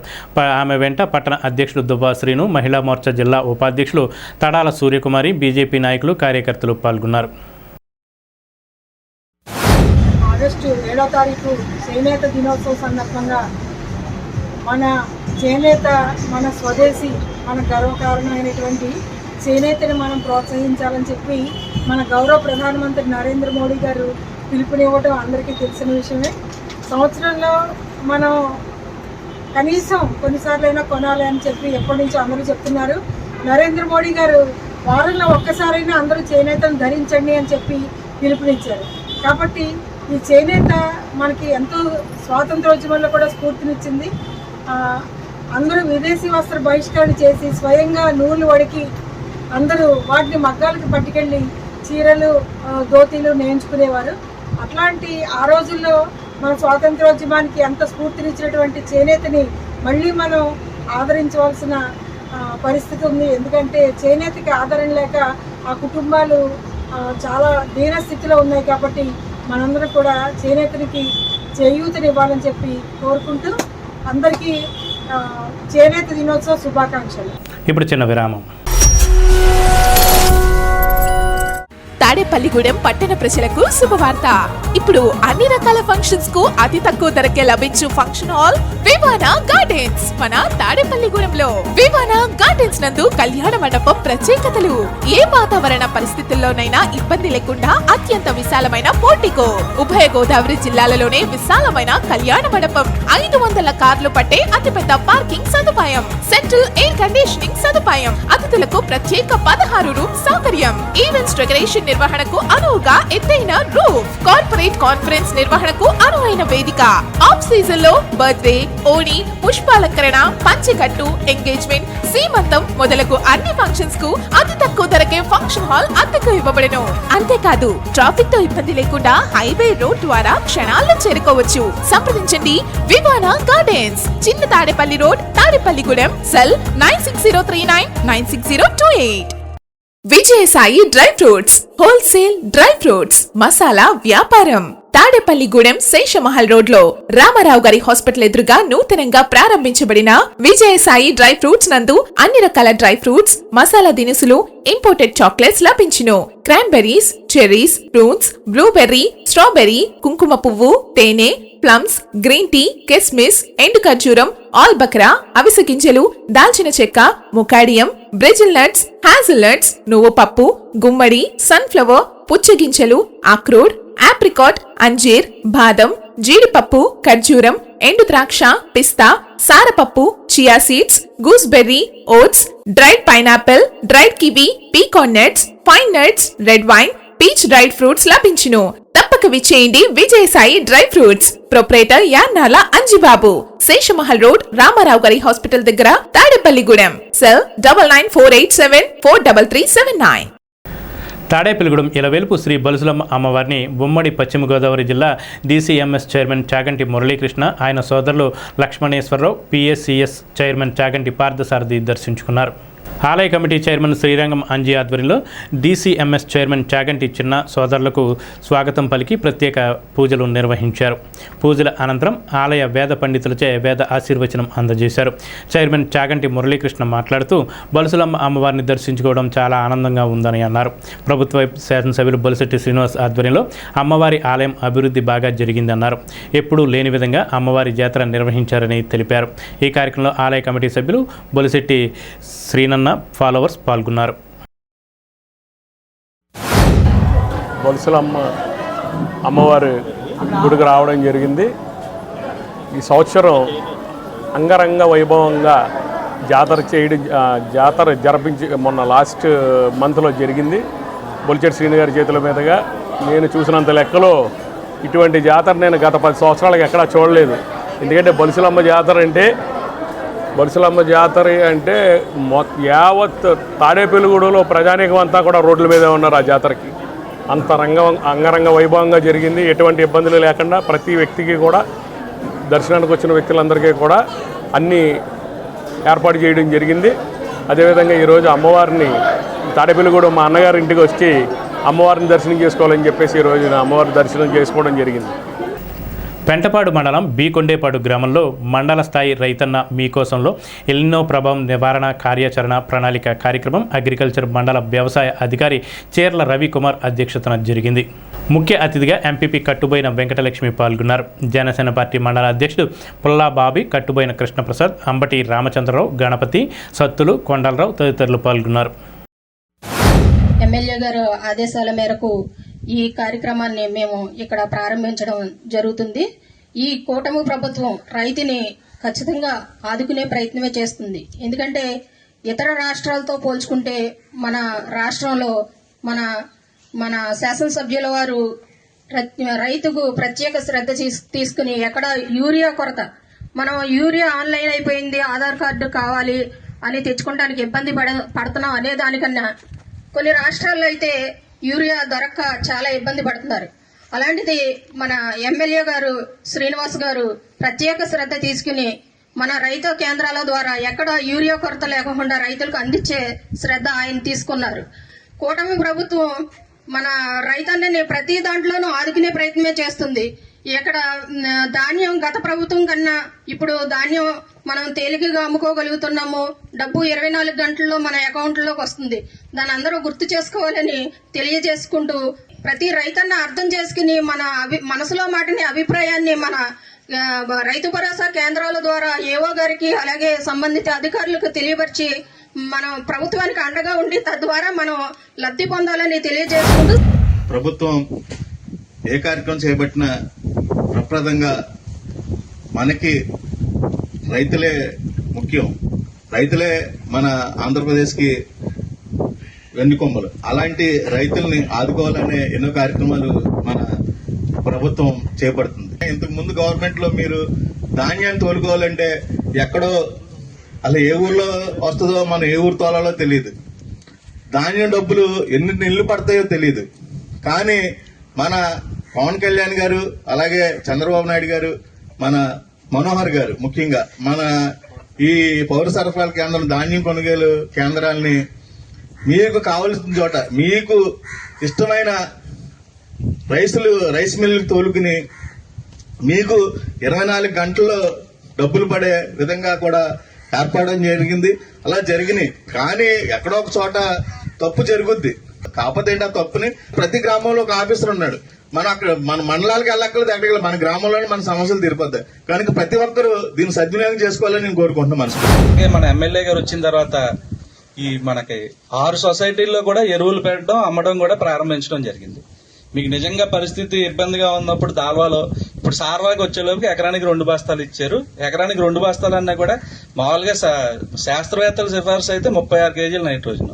ఆమె వెంట పట్టణ అధ్యక్షుడు దువ్వాశ్రీను, మహిళా మోర్చా జిల్లా ఉపాధ్యక్షులు తడాల సూర్యకుమారి, బీజేపీ నాయకులు, కార్యకర్తలు పాల్గొన్నారు. ఆగస్టు 7వ తారీఖు చేనేత దినోత్సవం సందర్భంగా మన చేనేత, మన స్వదేశీ, మన గర్వకారణమైనటువంటి చేనేతని మనం ప్రోత్సహించాలని చెప్పి మన గౌరవ ప్రధానమంత్రి నరేంద్ర మోడీ గారు పిలుపునివ్వడం అందరికీ తెలిసిన విషయమే. సంవత్సరంలో మనం కనీసం కొన్నిసార్లైనా కొనాలి అని చెప్పి ఎప్పటి నుంచో అందరూ చెప్తున్నారు. నరేంద్ర మోడీ గారు వారంలో ఒక్కసారైనా అందరూ చేనేతను ధరించండి అని చెప్పి పిలుపునిచ్చారు. కాబట్టి ఈ చేనేత మనకి ఎంతో స్వాతంత్రోద్యమంలో కూడా స్ఫూర్తినిచ్చింది. అందరూ విదేశీ వస్త్ర బహిష్కరణ చేసి స్వయంగా నూలు వడికి అందరూ వాటిని మగ్గాలకు పట్టుకెళ్ళి చీరలు, ధోతీలు నేయించుకునేవారు. అట్లాంటి ఆ రోజుల్లో మన స్వాతంత్రోద్యమానికి ఎంత స్ఫూర్తినిచ్చినటువంటి చేనేతని మళ్ళీ మనం ఆదరించవలసిన పరిస్థితి ఉంది. ఎందుకంటే చేనేతకి ఆదరణ లేక ఆ కుటుంబాలు చాలా దీన స్థితిలో ఉన్నాయి. కాబట్టి మనందరం కూడా చేనేతనికి చేయూతనివ్వాలని చెప్పి కోరుకుంటూ అందరికీ చేనేత దినోత్సవ శుభాకాంక్షలు. ఇప్పుడు చిన్న విరామం. తాడేపల్లిగూడెం పట్టణ ప్రజలకు శుభవార్త. ఇప్పుడు అన్ని రకాల ఫంక్షన్స్ కు అతి తక్కువ ధరకే లభించు ఫంక్షన్ హాల్ వివానా గార్డెన్స్ మన తాడేపల్లిగూడెంలో. వివానా గార్డెన్స్ నందు కళ్యాణ మండపం ప్రత్యేకతలు. ఏ వాతావరణ పరిస్థితుల్లోనైనా ఇబ్బంది లేకుండా అత్యంత విశాలమైన పోర్టికో, ఉభయ గోదావరి జిల్లాలలోనే విశాలమైన కళ్యాణ మండపం, 500 కార్లు పట్టే అతిపెద్ద పార్కింగ్ సదుపాయం, సెంట్రల్ ఎయిర్ కండిషనింగ్ సదుపాయం, అతిథులకు ప్రత్యేక 16 రూమ్ సౌకర్యం, ఈవెంట్స్ డెకరేషన్ నిర్వహణకు అనువుగా ఎత్తైన రూఫ్, కార్పొరేట్ కాన్ఫరెన్స్ నిర్వహణకు అనువైన వేదిక, ఆఫ్ సీజన్ లో బర్త్డే, ఓణి, పుష్పాలంకరణ, పంచకట్టు, ఎంగేజ్మెంట్, సీమంతం మొదలగు అన్ని ఫంక్షన్స్ కు అతి తక్కువ ధరకే ఫంక్షన్ హాల్ అద్దెకు ఇవ్వబడను. అంతేకాదు ట్రాఫిక్ తో ఇబ్బంది లేకుండా హైవే రోడ్ ద్వారా క్షణాల్లో చేరుకోవచ్చు. సంప్రదించండి వివానా గార్డెన్స్, చిన్న Tadepalli road, Tadepalligudem. Cell 9603996028. Vijayasai dry fruits wholesale dry fruits masala వ్యాపారం. తాడేపల్లిగూడెం శేషమహల్ రోడ్ లో రామారావు గారి హాస్పిటల్ ఎదురుగా నూతనంగా ప్రారంభించబడిన విజయసాయి డ్రై ఫ్రూట్స్ నందు అన్ని రకాల డ్రై ఫ్రూట్స్, మసాలా దినుసులు, ఇంపోర్టెడ్ చాక్లెట్స్ లభించును. Cranberries, cherries, prunes, blueberry, strawberry, కుంకుమ పువ్వు, తేనె, ప్లమ్స్, గ్రీన్ టీ, కిస్మిస్, ఎండు ఖర్జూరం, ఆల్ బక్రా, అవిసె గింజలు, దాల్చిన చెక్క, ముకాడియం, బ్రెజిల్ నట్స్, హ్యాజిల్ నట్స్, నువ్వు పప్పు, గుమ్మడి, సన్ఫ్లవర్, పుచ్చగింజలు, అక్రోడ్, ఆప్రికాట్, అంజీర్, బాదం, జీడిపప్పు, ఖర్జూరం, ఎండు ద్రాక్ష, పిస్తా, సారపప్పు, chia seeds, gooseberry, oats, dried pineapple, dried kiwi, pecan nuts, pine nuts, red wine, peach dried fruits లభించును. తప్పక విచ్చేయండి Vijayasai dry fruits. Proprietor Yannala Anjibabu, Seshamahal road, Ramarao గారి హాస్పిటల్ దగ్గర, తాడేపల్లిగూడెం. సెల్ 9948743379. తాడేపల్లిగూడెం ఇలవేల్పు శ్రీ బలుసులమ్మ అమ్మవారిని ఉమ్మడి పశ్చిమ గోదావరి జిల్లా DCMS చైర్మన్ చాగంటి మురళీకృష్ణ, ఆయన సోదరులు లక్ష్మణేశ్వరరావు, PSCS చైర్మన్ చాగంటి పార్థసారథి దర్శించుకున్నారు. ఆలయ కమిటీ చైర్మన్ శ్రీరంగం అంజీ ఆధ్వర్యంలో DCMS చైర్మన్ చాగంటి చిన్న సోదరులకు స్వాగతం పలికి ప్రత్యేక పూజలు నిర్వహించారు. పూజల అనంతరం ఆలయ వేద పండితులచే వేద ఆశీర్వచనం అందజేశారు. చైర్మన్ చాగంటి మురళీకృష్ణ మాట్లాడుతూ బలుసులమ్మ అమ్మవారిని దర్శించుకోవడం చాలా ఆనందంగా ఉందని అన్నారు. ప్రభుత్వ శాసనసభ్యులు బొలిశెట్టి శ్రీనివాస్ ఆధ్వర్యంలో అమ్మవారి ఆలయం అభివృద్ధి బాగా జరిగిందన్నారు. ఎప్పుడూ లేని విధంగా అమ్మవారి జాతర నిర్వహించారని తెలిపారు. ఈ కార్యక్రమంలో ఆలయ కమిటీ సభ్యులు బొలిశెట్టి శ్రీనన్న, ఫాలోవర్స్ పాల్గొన్నారు. బొలుసులమ్మ అమ్మవారి గుడికి రావడం జరిగింది. ఈ సంవత్సరం అంగరంగ వైభవంగా జాతర జరిపించి మొన్న లాస్ట్ మంత్లో జరిగింది. బొలిశెట్టి శ్రీని గారి చేతుల మీదుగా నేను చూసినంత లెక్కలో ఇటువంటి జాతర నేను గత 10 సంవత్సరాలకు ఎక్కడా చూడలేదు. ఎందుకంటే బొలుసులమ్మ జాతర అంటే బొలిసలమ్మ జాతర అంటే యావత్ తాడేపల్లిగూడలో ప్రజానీకం అంతా కూడా రోడ్ల మీదే ఉన్నారు. ఆ జాతరకి అంత అంగరంగ వైభవంగా జరిగింది. ఎటువంటి ఇబ్బందులు లేకుండా ప్రతి వ్యక్తికి కూడా, దర్శనానికి వచ్చిన వ్యక్తులందరికీ కూడా అన్నీ ఏర్పాటు చేయడం జరిగింది. అదేవిధంగా ఈరోజు అమ్మవారిని తాడేపల్లిగూడెం మా అన్నగారి ఇంటికి వచ్చి అమ్మవారిని దర్శనం చేసుకోవాలని చెప్పేసి ఈరోజు అమ్మవారి దర్శనం చేసుకోవడం జరిగింది. పెంటపాడు మండలం బీకొండేపాడు గ్రామంలో మండల స్థాయి రైతన్న మీకోసంలో ఎల్నినో ప్రభావం నివారణ కార్యాచరణ ప్రణాళిక కార్యక్రమం అగ్రికల్చర్ మండల వ్యవసాయ అధికారి చేర్ల రవికుమార్ అధ్యక్షతన జరిగింది. ముఖ్య అతిథిగా ఎంపీపీ కట్టుబోయిన వెంకటలక్ష్మి పాల్గొన్నారు. జనసేన పార్టీ మండల అధ్యక్షుడు పుల్లా బాబీ, కట్టుబోయిన కృష్ణప్రసాద్, అంబటి రామచంద్రరావు, గణపతి, సత్తులు, కొండలరావు తదితరులు పాల్గొన్నారు. ఎమ్మెల్యే గారు ఆదేశాల మేరకు ఈ కార్యక్రమాన్ని మేము ఇక్కడ ప్రారంభించడం జరుగుతుంది. ఈ కూటమి ప్రభుత్వం రైతుని ఖచ్చితంగా ఆదుకునే ప్రయత్నమే చేస్తుంది. ఎందుకంటే ఇతర రాష్ట్రాలతో పోల్చుకుంటే మన రాష్ట్రంలో మన శాసనసభ్యుల వారు రైతుకు ప్రత్యేక శ్రద్ధ తీసుకుని ఎక్కడ యూరియా కొరత, మనం యూరియా ఆన్లైన్ అయిపోయింది, ఆధార్ కార్డు కావాలి అని తెచ్చుకోవడానికి ఇబ్బంది పడుతున్నాం అనే దానికన్నా కొన్ని రాష్ట్రాల్లో అయితే యూరియా దొరక్క చాలా ఇబ్బంది పడుతున్నారు. అలాంటిది మన ఎమ్మెల్యే గారు శ్రీనివాస్ గారు ప్రత్యేక శ్రద్ధ తీసుకుని మన రైతు కేంద్రాల ద్వారా ఎక్కడ యూరియా కొరత లేకుండా రైతులకు అందించే శ్రద్ధ ఆయన తీసుకున్నారు. కూటమి ప్రభుత్వం మన రైతన్నని ప్రతి దాంట్లోనూ ఆదుకునే ప్రయత్నమే చేస్తుంది. ఇక్కడ ధాన్యం గత ప్రభుత్వం కన్నా ఇప్పుడు ధాన్యం మనం తేలికగా అమ్ముకోగలుగుతున్నాము. డబ్బు 24 గంటల్లో మన అకౌంట్లోకి వస్తుంది. దాన్ని అందరూ గుర్తు చేసుకోవాలని తెలియజేసుకుంటూ ప్రతి రైతన్న అర్థం చేసుకుని మన మనసులో మాటని అభిప్రాయాన్ని మన రైతు భరోసా కేంద్రాల ద్వారా ఏఓ గారికి అలాగే సంబంధిత అధికారులకు తెలియపరిచి మనం ప్రభుత్వానికి అండగా ఉండి తద్వారా మనం లబ్ధి పొందాలని తెలియజేసుకుంటూ ప్రభుత్వం ఏ కార్యక్రమం చేపట్టినా ప్రప్రదంగా మనకి రైతులే ముఖ్యం. రైతులే మన ఆంధ్రప్రదేశ్కి వెన్నుకొమ్మలు. అలాంటి రైతుల్ని ఆదుకోవాలనే ఎన్నో కార్యక్రమాలు మన ప్రభుత్వం చేపడుతుంది. ఇంతకు ముందు గవర్నమెంట్ లో మీరు ధాన్యాన్ని తోలుకోవాలంటే ఎక్కడో అలా ఏ ఊర్లో వస్తుందో మనం ఏ ఊరు తోలాలో తెలియదు. ధాన్యం డబ్బులు ఎన్ని నెలలు పడతాయో తెలియదు. కానీ మన పవన్ కళ్యాణ్ గారు, అలాగే చంద్రబాబు నాయుడు గారు, మన మనోహర్ గారు ముఖ్యంగా మన ఈ పౌర సరఫరాల కేంద్రం, ధాన్యం కొనుగోలు కేంద్రాలని మీకు కావలసిన చోట మీకు ఇష్టమైన రైస్ మిల్లుకి తోలుకుని మీకు 24 గంటల్లో డబ్బులు పడే విధంగా కూడా ఏర్పడడం జరిగింది. అలా జరిగినాయి. కానీ ఎక్కడో ఒక చోట తప్పు జరుగుద్ది. కాకపోతే ఏంటి, ఆ తప్పుని ప్రతి గ్రామంలో ఒక ఆఫీసర్ ఉన్నాడు. మనం అక్కడ మన మండలాలకు వెళ్ళక్కర్లేదు, ఎక్కడికి మన గ్రామంలోనే మన సమస్యలు తీరిపోతాయి. కనుక ప్రతి ఒక్కరూ దీన్ని సద్వినియోగం చేసుకోవాలని నేను కోరుకుంటున్నాను. మన ఎమ్మెల్యే గారు వచ్చిన తర్వాత ఈ మనకి 6 సొసైటీల్లో కూడా ఎరువులు పెట్టడం, అమ్మడం కూడా ప్రారంభించడం జరిగింది. మీకు నిజంగా పరిస్థితి ఇబ్బందిగా ఉన్నప్పుడు దాల్వాలో ఇప్పుడు సార్వాకి వచ్చేలోపు ఎకరానికి 2 బస్తాలు ఇచ్చారు. ఎకరానికి 2 బస్తాలు అన్నా కూడా మామూలుగా శాస్త్రవేత్తల సిఫార్సు అయితే 36 కేజీలు నైట్రోజన్,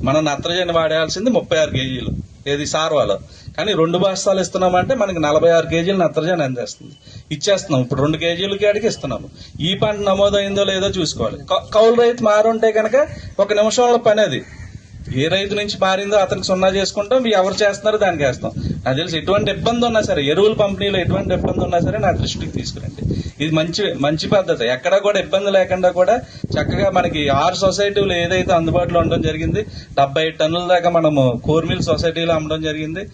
మనం నత్రజని వాడాల్సింది 36 కేజీలు ఏది సార్వాలో. కానీ 2 బస్తాలు ఇస్తున్నామంటే మనకి 46 కేజీలు నత్రజని అందేస్తుంది, ఇచ్చేస్తున్నాం. ఇప్పుడు 2 కేజీల కాడికి ఇస్తున్నాము. ఈ పంట నమోదైందో లేదో చూసుకోవాలి. కౌలు రైతు మారుంటే కనుక 1 నిమిషంలో పని అది. ఏ రైతు నుంచి మారిందో అతనికి 0 చేసుకుంటాం, ఎవరు చేస్తున్నారో దానికి వేస్తాం. నాకు తెలిసి ఎటువంటి ఇబ్బంది ఉన్నా సరే, ఎరువుల పంపిణీలో ఎటువంటి ఇబ్బంది ఉన్నా సరే నా దృష్టికి తీసుకురండి. ఇది మంచి పద్ధతి. ఎక్కడ కూడా ఇబ్బంది లేకుండా కూడా చక్కగా మనకి 6 సొసైటీలు ఏదైతే అందుబాటులో ఉండడం జరిగింది. 70 టన్నుల దాకా మనము కోర్మిల్ సొసైటీలో అమ్మడం జరిగింది.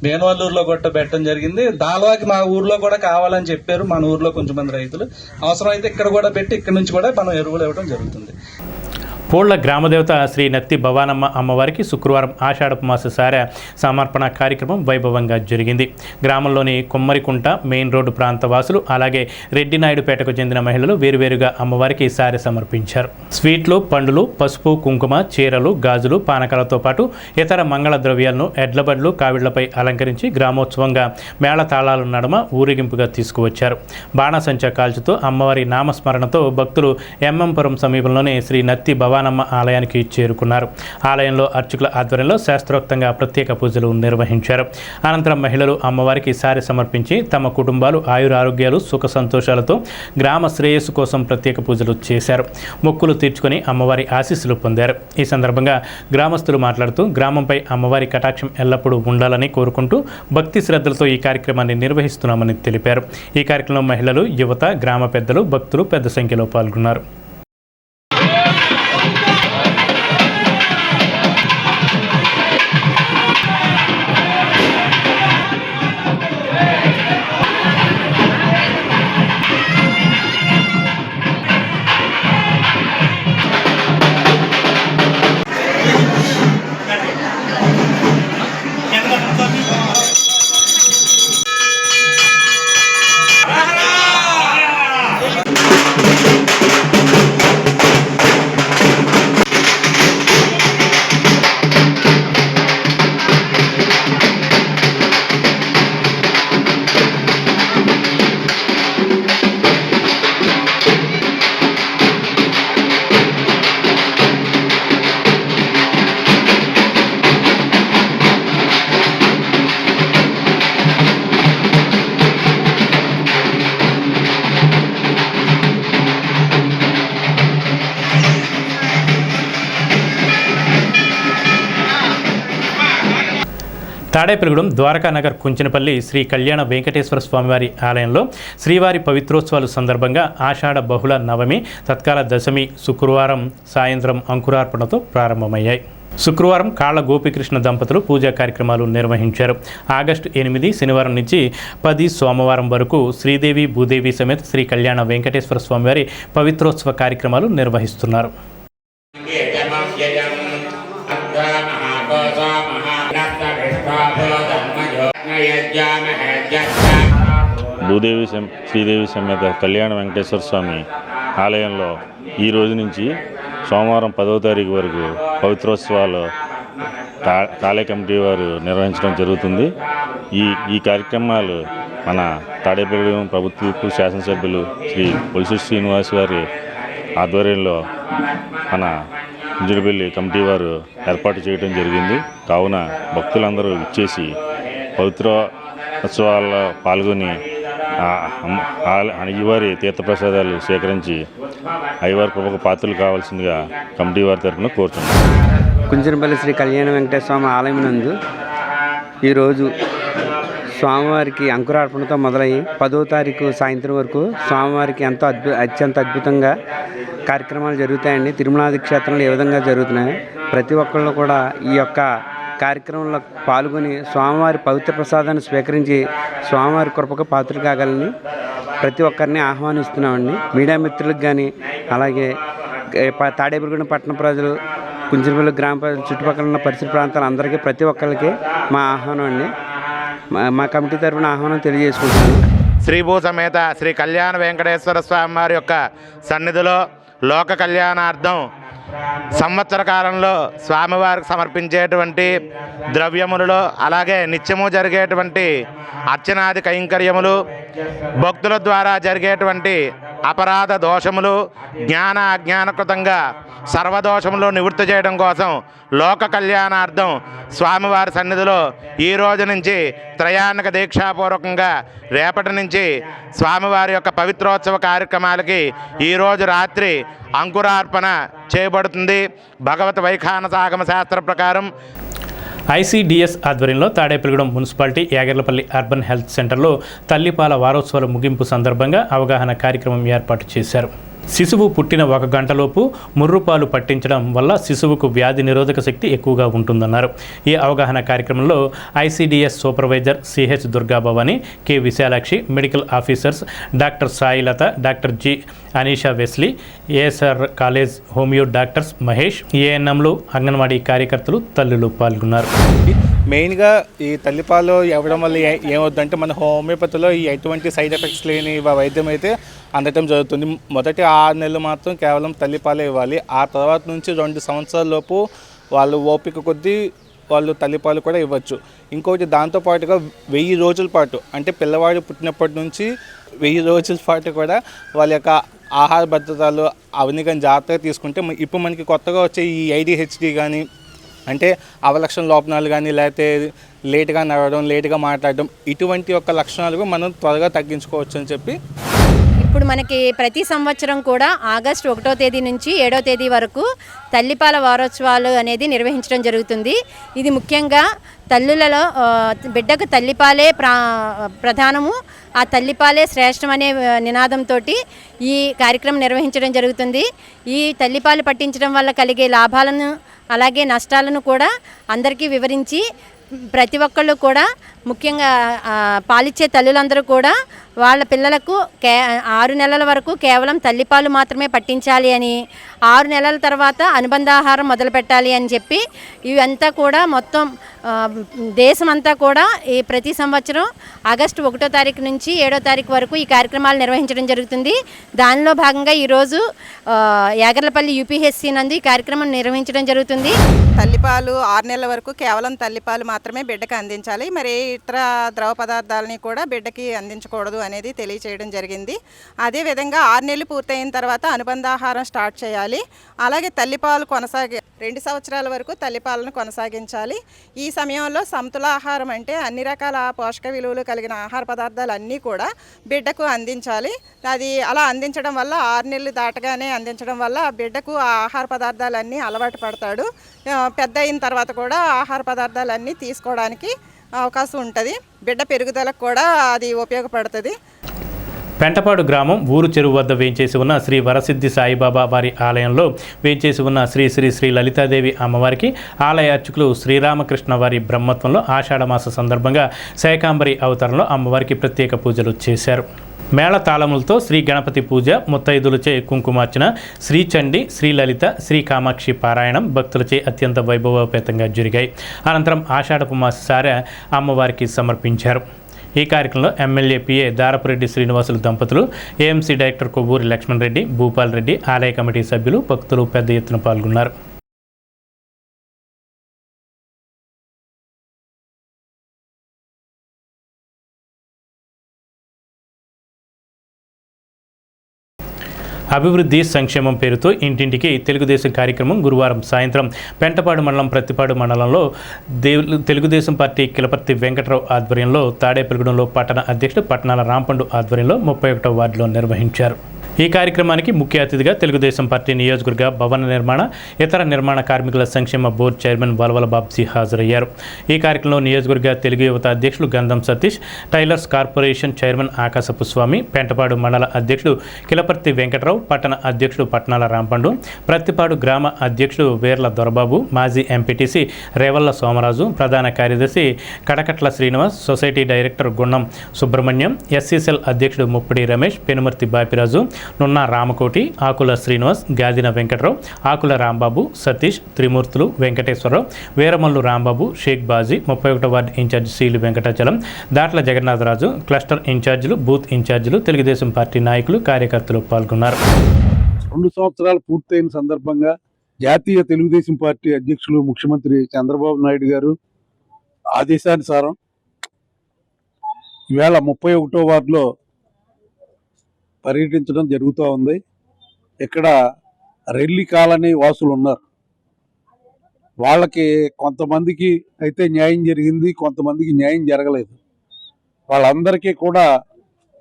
మేనవల్లూరులో కూడా పెట్టడం జరిగింది. దాల్వాకి మా ఊర్లో కూడా కావాలని చెప్పారు మన ఊర్లో కొంచెం మంది రైతులు. అవసరం అయితే ఇక్కడ కూడా పెట్టి ఇక్కడ నుంచి కూడా మనం ఎరువులు ఇవ్వడం జరుగుతుంది. పోళ్ల గ్రామదేవత శ్రీ నత్తి భవానమ్మ అమ్మవారికి శుక్రవారం ఆషాఢపు మాస సారె సమర్పణ కార్యక్రమం వైభవంగా జరిగింది. గ్రామంలోని కొమ్మరికుంట మెయిన్ రోడ్డు ప్రాంత వాసులు అలాగే రెడ్డినాయుడుపేటకు చెందిన మహిళలు వేరువేరుగా అమ్మవారికి సారె సమర్పించారు. స్వీట్లు, పండ్లు, పసుపు, కుంకుమ, చీరలు, గాజులు, పానకాలతో పాటు ఇతర మంగళ ద్రవ్యాలను ఎడ్లబండ్లు, కావిళ్లపై అలంకరించి గ్రామోత్సవంగా మేళతాళాల నడుమ ఊరేగింపుగా తీసుకువచ్చారు. బాణాసంచా కాల్చుతూ అమ్మవారి నామస్మరణతో భక్తులు ఎంఎంపురం సమీపంలోని శ్రీ నత్తి భవానమ్మ భవానమ్మ ఆలయానికి చేరుకున్నారు. ఆలయంలో అర్చకుల ఆధ్వర్యంలో శాస్త్రోక్తంగా ప్రత్యేక పూజలు నిర్వహించారు. అనంతరం మహిళలు అమ్మవారికి సారె సమర్పించి తమ కుటుంబాలు ఆయురారోగ్యాలు సుఖ సంతోషాలతో గ్రామ శ్రేయస్సు కోసం ప్రత్యేక పూజలు చేశారు. మొక్కులు తీర్చుకొని అమ్మవారి ఆశీస్సులు పొందారు. ఈ సందర్భంగా గ్రామస్తులు మాట్లాడుతూ గ్రామంపై అమ్మవారి కటాక్షం ఎల్లప్పుడూ ఉండాలని కోరుకుంటూ భక్తి శ్రద్ధలతో ఈ కార్యక్రమాన్ని నిర్వహిస్తున్నామని తెలిపారు. ఈ కార్యక్రమంలో మహిళలు, యువత, గ్రామ పెద్దలు, భక్తులు పెద్ద సంఖ్యలో పాల్గొన్నారు. తాడేపల్లిగూడెం ద్వారకానగర్ కుంచినపల్లి శ్రీ కళ్యాణ వెంకటేశ్వర స్వామివారి ఆలయంలో శ్రీవారి పవిత్రోత్సవాలు సందర్భంగా ఆషాఢ బహుళ నవమి తత్కాల దశమి శుక్రవారం సాయంత్రం అంకురార్పణతో ప్రారంభమయ్యాయి. శుక్రవారం కాళ్ళ గోపీకృష్ణ దంపతులు పూజా కార్యక్రమాలు నిర్వహించారు. ఆగస్టు 8 శనివారం నుంచి 10 సోమవారం వరకు శ్రీదేవి భూదేవి సమేత శ్రీ కళ్యాణ వెంకటేశ్వర స్వామివారి పవిత్రోత్సవ కార్యక్రమాలు నిర్వహిస్తున్నారు. భూదేవి శ్రీదేవి సమేత కళ్యాణ వెంకటేశ్వర స్వామి ఆలయంలో ఈ రోజు నుంచి సోమవారం 10వ తారీఖు వరకు పవిత్రోత్సవాలు ఆలయ కమిటీ వారు నిర్వహించడం జరుగుతుంది. ఈ కార్యక్రమాలు మన తాడేపల్లిగూడెం ప్రభుత్వ శాసనసభ్యులు శ్రీ పొలిశెట్టి శ్రీనివాస్ గారి ఆధ్వర్యంలో మన కుంచినపల్లి కమిటీ వారు ఏర్పాటు చేయడం జరిగింది. కావున భక్తులందరూ ఇచ్చేసి పవిత్రోత్సవాల్లో పాల్గొని అయ్యవారి తీర్థప్రసాదాలు స్వీకరించి అయ్యవారి కృపకు పాత్రలు కావాల్సిందిగా కమిటీ వారి తరఫున కోరుతున్నాం. కుంచినపల్లి శ్రీ కళ్యాణ వెంకటేశ్వర స్వామి ఆలయం నందు ఈరోజు స్వామివారికి అంకురార్పణతో మొదలయ్యి 10వ తారీఖు సాయంత్రం వరకు స్వామివారికి ఎంతో అత్యంత అద్భుతంగా కార్యక్రమాలు జరుగుతాయండి. తిరుమలాది క్షేత్రంలో ఏ విధంగా జరుగుతున్నాయి, ప్రతి ఒక్కళ్ళు కూడా ఈ యొక్క కార్యక్రమంలో పాల్గొని స్వామివారి పవిత్ర ప్రసాదాన్ని స్వీకరించి స్వామివారి కృపకు పాత్రలు కాగలని ప్రతి ఒక్కరిని ఆహ్వానిస్తున్నామండి. మీడియా మిత్రులకు కానీ అలాగే తాడేపల్లిగూడెం పట్టణ ప్రజలు, కుంచినపల్లి గ్రామ ప్రజలు, చుట్టుపక్కల ఉన్న పరిసర ప్రాంతాల అందరికీ ప్రతి ఒక్కరికి మా ఆహ్వానం అండి. మా కమిటీ తరఫున ఆహ్వానం తెలియజేసుకుంటున్నాను. శ్రీభూ సమేత శ్రీ కళ్యాణ వెంకటేశ్వర స్వామి వారి యొక్క సన్నిధిలో లోక కళ్యాణార్థం సంవత్సర కాలంలో స్వామివారికి సమర్పించేటువంటి ద్రవ్యములలో అలాగే నిత్యము జరిగేటువంటి అర్చనాది కైంకర్యములు, భక్తుల ద్వారా జరిగేటువంటి అపరాధ దోషములు జ్ఞాన అజ్ఞానకృతంగా సర్వదోషములు నివృత్తి చేయడం కోసం లోక కళ్యాణార్థం స్వామివారి సన్నిధిలో ఈ రోజు నుంచి త్రయాణిక దీక్షాపూర్వకంగా రేపటి నుంచి స్వామివారి యొక్క పవిత్రోత్సవ కార్యక్రమాలకి ఈరోజు రాత్రి అంకురార్పణ చేయబడుతుంది. భగవత్ వైఖానస ఆగమ శాస్త్ర ప్రకారం ఐసీడీఎస్ ఆధ్వర్యంలో Tadepalligudem municipality Yagarlapalli urban health సెంటర్లో తల్లిపాల వారోత్సవాల ముగింపు సందర్భంగా అవగాహన కార్యక్రమం ఏర్పాటు చేశారు. శిశువు పుట్టిన 1 గంటలోపు ముర్రుపాలు పట్టించడం వల్ల శిశువుకు వ్యాధి నిరోధక శక్తి ఎక్కువగా ఉంటుందన్నారు. ఈ అవగాహన కార్యక్రమంలో ICDS supervisor CH Durgabhavani, K Visalakshi, medical officers doctor Sailatha, doctor G Aneesha Wesley, ASR college homeo doctors Mahesh, ఏఎన్ఎంలు, అంగన్వాడీ కార్యకర్తలు, తల్లులు పాల్గొన్నారు. మెయిన్గా ఈ తల్లిపాలు ఇవ్వడం వల్ల ఏమవుతుందంటే మన హోమియోపతిలో ఈ ఎటువంటి సైడ్ ఎఫెక్ట్స్ లేని వైద్యం అయితే అందటం జరుగుతుంది. మొదటి 6 నెలలు మాత్రం కేవలం తల్లిపాలే ఇవ్వాలి. ఆ తర్వాత నుంచి 2 సంవత్సరాల లోపు వాళ్ళు ఓపిక కొద్దీ వాళ్ళు తల్లిపాలు కూడా ఇవ్వచ్చు. ఇంకోటి దాంతోపాటుగా 1000 రోజుల పాటు అంటే పిల్లవాడు పుట్టినప్పటి నుంచి 1000 రోజుల పాటు కూడా వాళ్ళ యొక్క ఆహార భద్రతలు అవన్నీ కానీ జాగ్రత్తగా తీసుకుంటే ఇప్పుడు మనకి కొత్తగా వచ్చే ఈ ADHD కానీ అంటే అవలక్షణ లోపనాలు కానీ లేకపోతే లేటుగా నడవడం, లేటుగా మాట్లాడడం, ఇటువంటి యొక్క లక్షణాలు మనం త్వరగా తగ్గించుకోవచ్చు అని చెప్పి ఇప్పుడు మనకి ప్రతి సంవత్సరం కూడా ఆగస్టు 1వ తేదీ నుంచి 7వ తేదీ వరకు తల్లిపాల వారోత్సవాలు అనేది నిర్వహించడం జరుగుతుంది. ఇది ముఖ్యంగా తల్లులలో బిడ్డకు తల్లిపాలే ప్రధానము, ఆ తల్లిపాలే శ్రేష్టం అనే నినాదంతో ఈ కార్యక్రమం నిర్వహించడం జరుగుతుంది. ఈ తల్లిపాలు పట్టించడం వల్ల కలిగే లాభాలను అలాగే నష్టాలను కూడా అందరికీ వివరించి ప్రతి ఒక్కళ్ళు కూడా ముఖ్యంగా పాలిచ్చే తల్లులందరూ కూడా వాళ్ళ పిల్లలకు 6 నెలల వరకు కేవలం తల్లిపాలు మాత్రమే పట్టించాలి అని, 6 నెలల తర్వాత అనుబంధాహారం మొదలు పెట్టాలి అని చెప్పి ఇవంతా కూడా మొత్తం దేశమంతా కూడా ఈ ప్రతి సంవత్సరం ఆగస్టు 1వ తారీఖు నుంచి 7వ తారీఖు వరకు ఈ కార్యక్రమాలు నిర్వహించడం జరుగుతుంది. దానిలో భాగంగా ఈరోజు యాగర్లపల్లి UPHC నందు ఈ కార్యక్రమం నిర్వహించడం జరుగుతుంది. తల్లిపాలు 6 నెలల వరకు కేవలం తల్లిపాలు మాత్రమే బిడ్డకు అందించాలి, మరి ఇతర ద్రవ పదార్థాలని కూడా బిడ్డకి అందించకూడదు అనేది తెలియచేయడం జరిగింది. అదేవిధంగా 6 నెలలు పూర్తయిన తర్వాత అనుబంధాహారం స్టార్ట్ చేయాలి. అలాగే తల్లిపాలు 2 సంవత్సరాల వరకు తల్లిపాలను కొనసాగించాలి. ఈ సమయంలో సమతులాహారం అంటే అన్ని రకాల పోషక విలువలు కలిగిన ఆహార పదార్థాలు అన్నీ కూడా బిడ్డకు అందించాలి. అది అలా అందించడం వల్ల 6 నెలలు దాటగానే అందించడం వల్ల బిడ్డకు ఆ ఆహార పదార్థాలన్నీ అలవాటు పడతాడు. పెద్ద అయిన తర్వాత కూడా ఆహార పదార్థాలన్నీ తీసుకోవడానికి అవకాశం ఉంటుంది. బిడ్డ పెరుగుదలకు కూడా అది ఉపయోగపడుతుంది. పెంటపాడు గ్రామం ఊరు చెరువు వద్ద వేంచేసి ఉన్న శ్రీ వరసిద్ధి సాయిబాబా వారి ఆలయంలో వేంచేసి ఉన్న శ్రీ శ్రీ శ్రీ లలితాదేవి అమ్మవారికి ఆలయ అర్చకులు శ్రీరామకృష్ణ వారి బ్రహ్మత్వంలో ఆషాఢమాస సందర్భంగా శాకాంబరి అవతారంలో అమ్మవారికి ప్రత్యేక పూజలు చేశారు. మేళ తాళములతో శ్రీ గణపతి పూజ, ముత్తైదులచే కుంకుమార్చన, శ్రీ చండి, శ్రీ లలిత, శ్రీ కామాక్షి పారాయణం భక్తులచే అత్యంత వైభవోపేతంగా జరిగాయి. అనంతరం ఆషాఢపు మాస సారె అమ్మవారికి సమర్పించారు. ఈ కార్యక్రమంలో ఎమ్మెల్యే PA దారపురెడ్డి శ్రీనివాసులు దంపతులు, AMC డైరెక్టర్ కొవ్వూరి లక్ష్మణ్ రెడ్డి, భూపాల్ రెడ్డి, ఆలయ కమిటీ సభ్యులు, భక్తులు పెద్ద ఎత్తున పాల్గొన్నారు. అభివృద్ధి సంక్షేమం పేరుతో ఇంటింటికి తెలుగుదేశం కార్యక్రమం గురువారం సాయంత్రం పెంటపాడు మండలం ప్రత్తిపాడు మండలంలో తెలుగుదేశం పార్టీ కిలపర్తి వెంకటరావు ఆధ్వర్యంలో తాడేపల్లిగూడెంలో పట్టణ అధ్యక్షుడు పట్నాల రాంపండు ఆధ్వర్యంలో 31వ వార్డులో నిర్వహించారు. ఈ కార్యక్రమానికి ముఖ్య అతిథిగా తెలుగుదేశం పార్టీ నియోజకవర్గ భవన నిర్మాణ, ఇతర నిర్మాణ కార్మికుల సంక్షేమ బోర్డు చైర్మన్ వలవల బాబ్జీ హాజరయ్యారు. ఈ కార్యక్రమంలో నియోజకవర్గ తెలుగు యువత అధ్యక్షులు గంధం సతీష్, టైలర్స్ కార్పొరేషన్ చైర్మన్ ఆకాశపు స్వామి, పెంటపాడు మండల అధ్యక్షుడు కిలపర్తి వెంకటరావు, పట్టణ అధ్యక్షుడు పట్నాల రాంపండు, ప్రత్తిపాడు గ్రామ అధ్యక్షుడు వేర్ల దొరబాబు, మాజీ ఎంపీటీసీ రేవల్ల సోమరాజు, ప్రధాన కార్యదర్శి కడకట్ల శ్రీనివాస్, సొసైటీ డైరెక్టర్ గుండం సుబ్రహ్మణ్యం, SCCL అధ్యక్షుడు ముప్పిడి రమేష్, పెనుమర్తి బాపిరాజు, నున్న రామకోటి, ఆకుల శ్రీనివాస్, గాదిన వెంకటరావు, ఆకుల రాంబాబు, సతీష్, త్రిమూర్తులు, వెంకటేశ్వరరావు, వీరమల్లు రాంబాబు, షేక్ బాజీ, 31వ ward in-charge Seelu Venkatachalam, Datla Jagannatharaju, cluster ఇన్ఛార్జీలు, బూత్ ఇన్ఛార్జీలు, తెలుగుదేశం పార్టీ నాయకులు, కార్యకర్తలు పాల్గొన్నారు. 2 సంవత్సరాలు పూర్తయిన సందర్భంగా జాతీయ తెలుగుదేశం పార్టీ అధ్యక్షులు ముఖ్యమంత్రి చంద్రబాబు నాయుడు గారు ఆదేశానుసారం ఈవేళ 31వ వార్డులో పర్యటించడం జరుగుతూ ఉంది. ఇక్కడ రెల్లి కాలనీ వాసులు ఉన్నారు. వాళ్ళకి కొంతమందికి అయితే న్యాయం జరిగింది, కొంతమందికి న్యాయం జరగలేదు. వాళ్ళందరికీ కూడా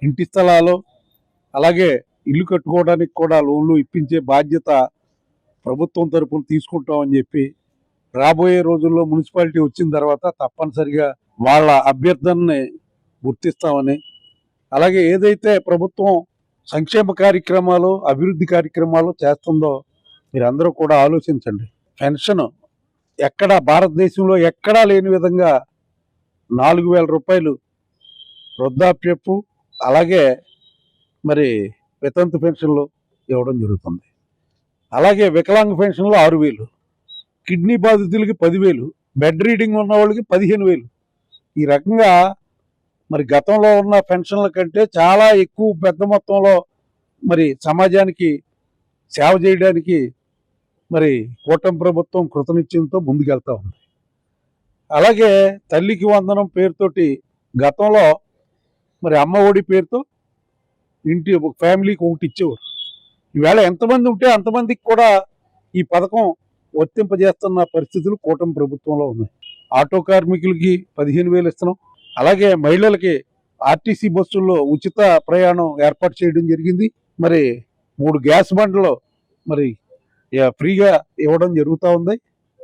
ఇంటి స్థలాలు అలాగే ఇల్లు కట్టుకోవడానికి కూడా లోన్లు ఇప్పించే బాధ్యత ప్రభుత్వం తరపున తీసుకుంటామని చెప్పి రాబోయే రోజుల్లో మున్సిపాలిటీ వచ్చిన తర్వాత తప్పనిసరిగా వాళ్ళ అభ్యర్థనని గుర్తిస్తామని, అలాగే ఏదైతే ప్రభుత్వం సంక్షేమ కార్యక్రమాలు, అభివృద్ధి కార్యక్రమాలు చేస్తుందో మీరందరూ కూడా ఆలోచించండి. పెన్షన్ ఎక్కడ భారతదేశంలో ఎక్కడా లేని విధంగా 4,000 రూపాయలు వృద్ధాప్యపు అలాగే మరి వితంతు పెన్షన్లు ఇవ్వడం జరుగుతుంది. అలాగే వికలాంగ పెన్షన్లు 6,000, కిడ్నీ బాధితులకి 10,000, బెడ్ రీడింగ్ ఉన్న వాళ్ళకి 15,000. ఈ రకంగా మరి గతంలో ఉన్న పెన్షన్ల కంటే చాలా ఎక్కువ పెద్ద మొత్తంలో మరి సమాజానికి సేవ చేయడానికి మరి కూటమి ప్రభుత్వం కృతనిశ్చయంతో ముందుకెళ్తా ఉంది. అలాగే తల్లికి వందనం పేరుతోటి గతంలో మరి అమ్మ ఒడి పేరుతో ఇంటి ఫ్యామిలీకి ఒకటి ఇచ్చేవారు. ఈవేళ ఎంతమంది ఉంటే అంతమందికి కూడా ఈ పథకం వర్తింపజేస్తున్న పరిస్థితులు కూటమి ప్రభుత్వంలో ఉన్నాయి. ఆటో కార్మికులకి 15,000 ఇస్తున్నాం. అలాగే మహిళలకి ఆర్టీసీ బస్సుల్లో ఉచిత ప్రయాణం ఏర్పాటు చేయడం జరిగింది. మరి 3 గ్యాస్ బండ్లు మరి ఫ్రీగా ఇవ్వడం జరుగుతూ ఉంది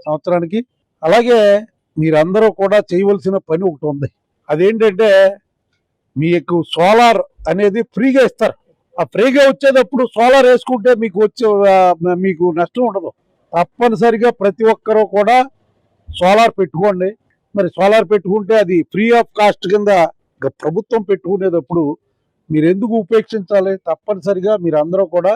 సంవత్సరానికి. అలాగే మీరందరూ కూడా చేయవలసిన పని ఒకటి ఉంది. అదేంటంటే మీకు సోలార్ అనేది ఫ్రీగా ఇస్తారు. ఆ ఫ్రీగా వచ్చేటప్పుడు సోలార్ వేసుకుంటే మీకు నష్టం ఉండదు. తప్పనిసరిగా ప్రతి ఒక్కరూ కూడా సోలార్ పెట్టుకోండి. మరి సోలార్ పెట్టుకుంటే అది ఫ్రీ ఆఫ్ కాస్ట్ కింద ప్రభుత్వం పెట్టుకునేటప్పుడు మీరు ఎందుకు ఉపేక్షించాలి? తప్పనిసరిగా మీరు అందరూ కూడా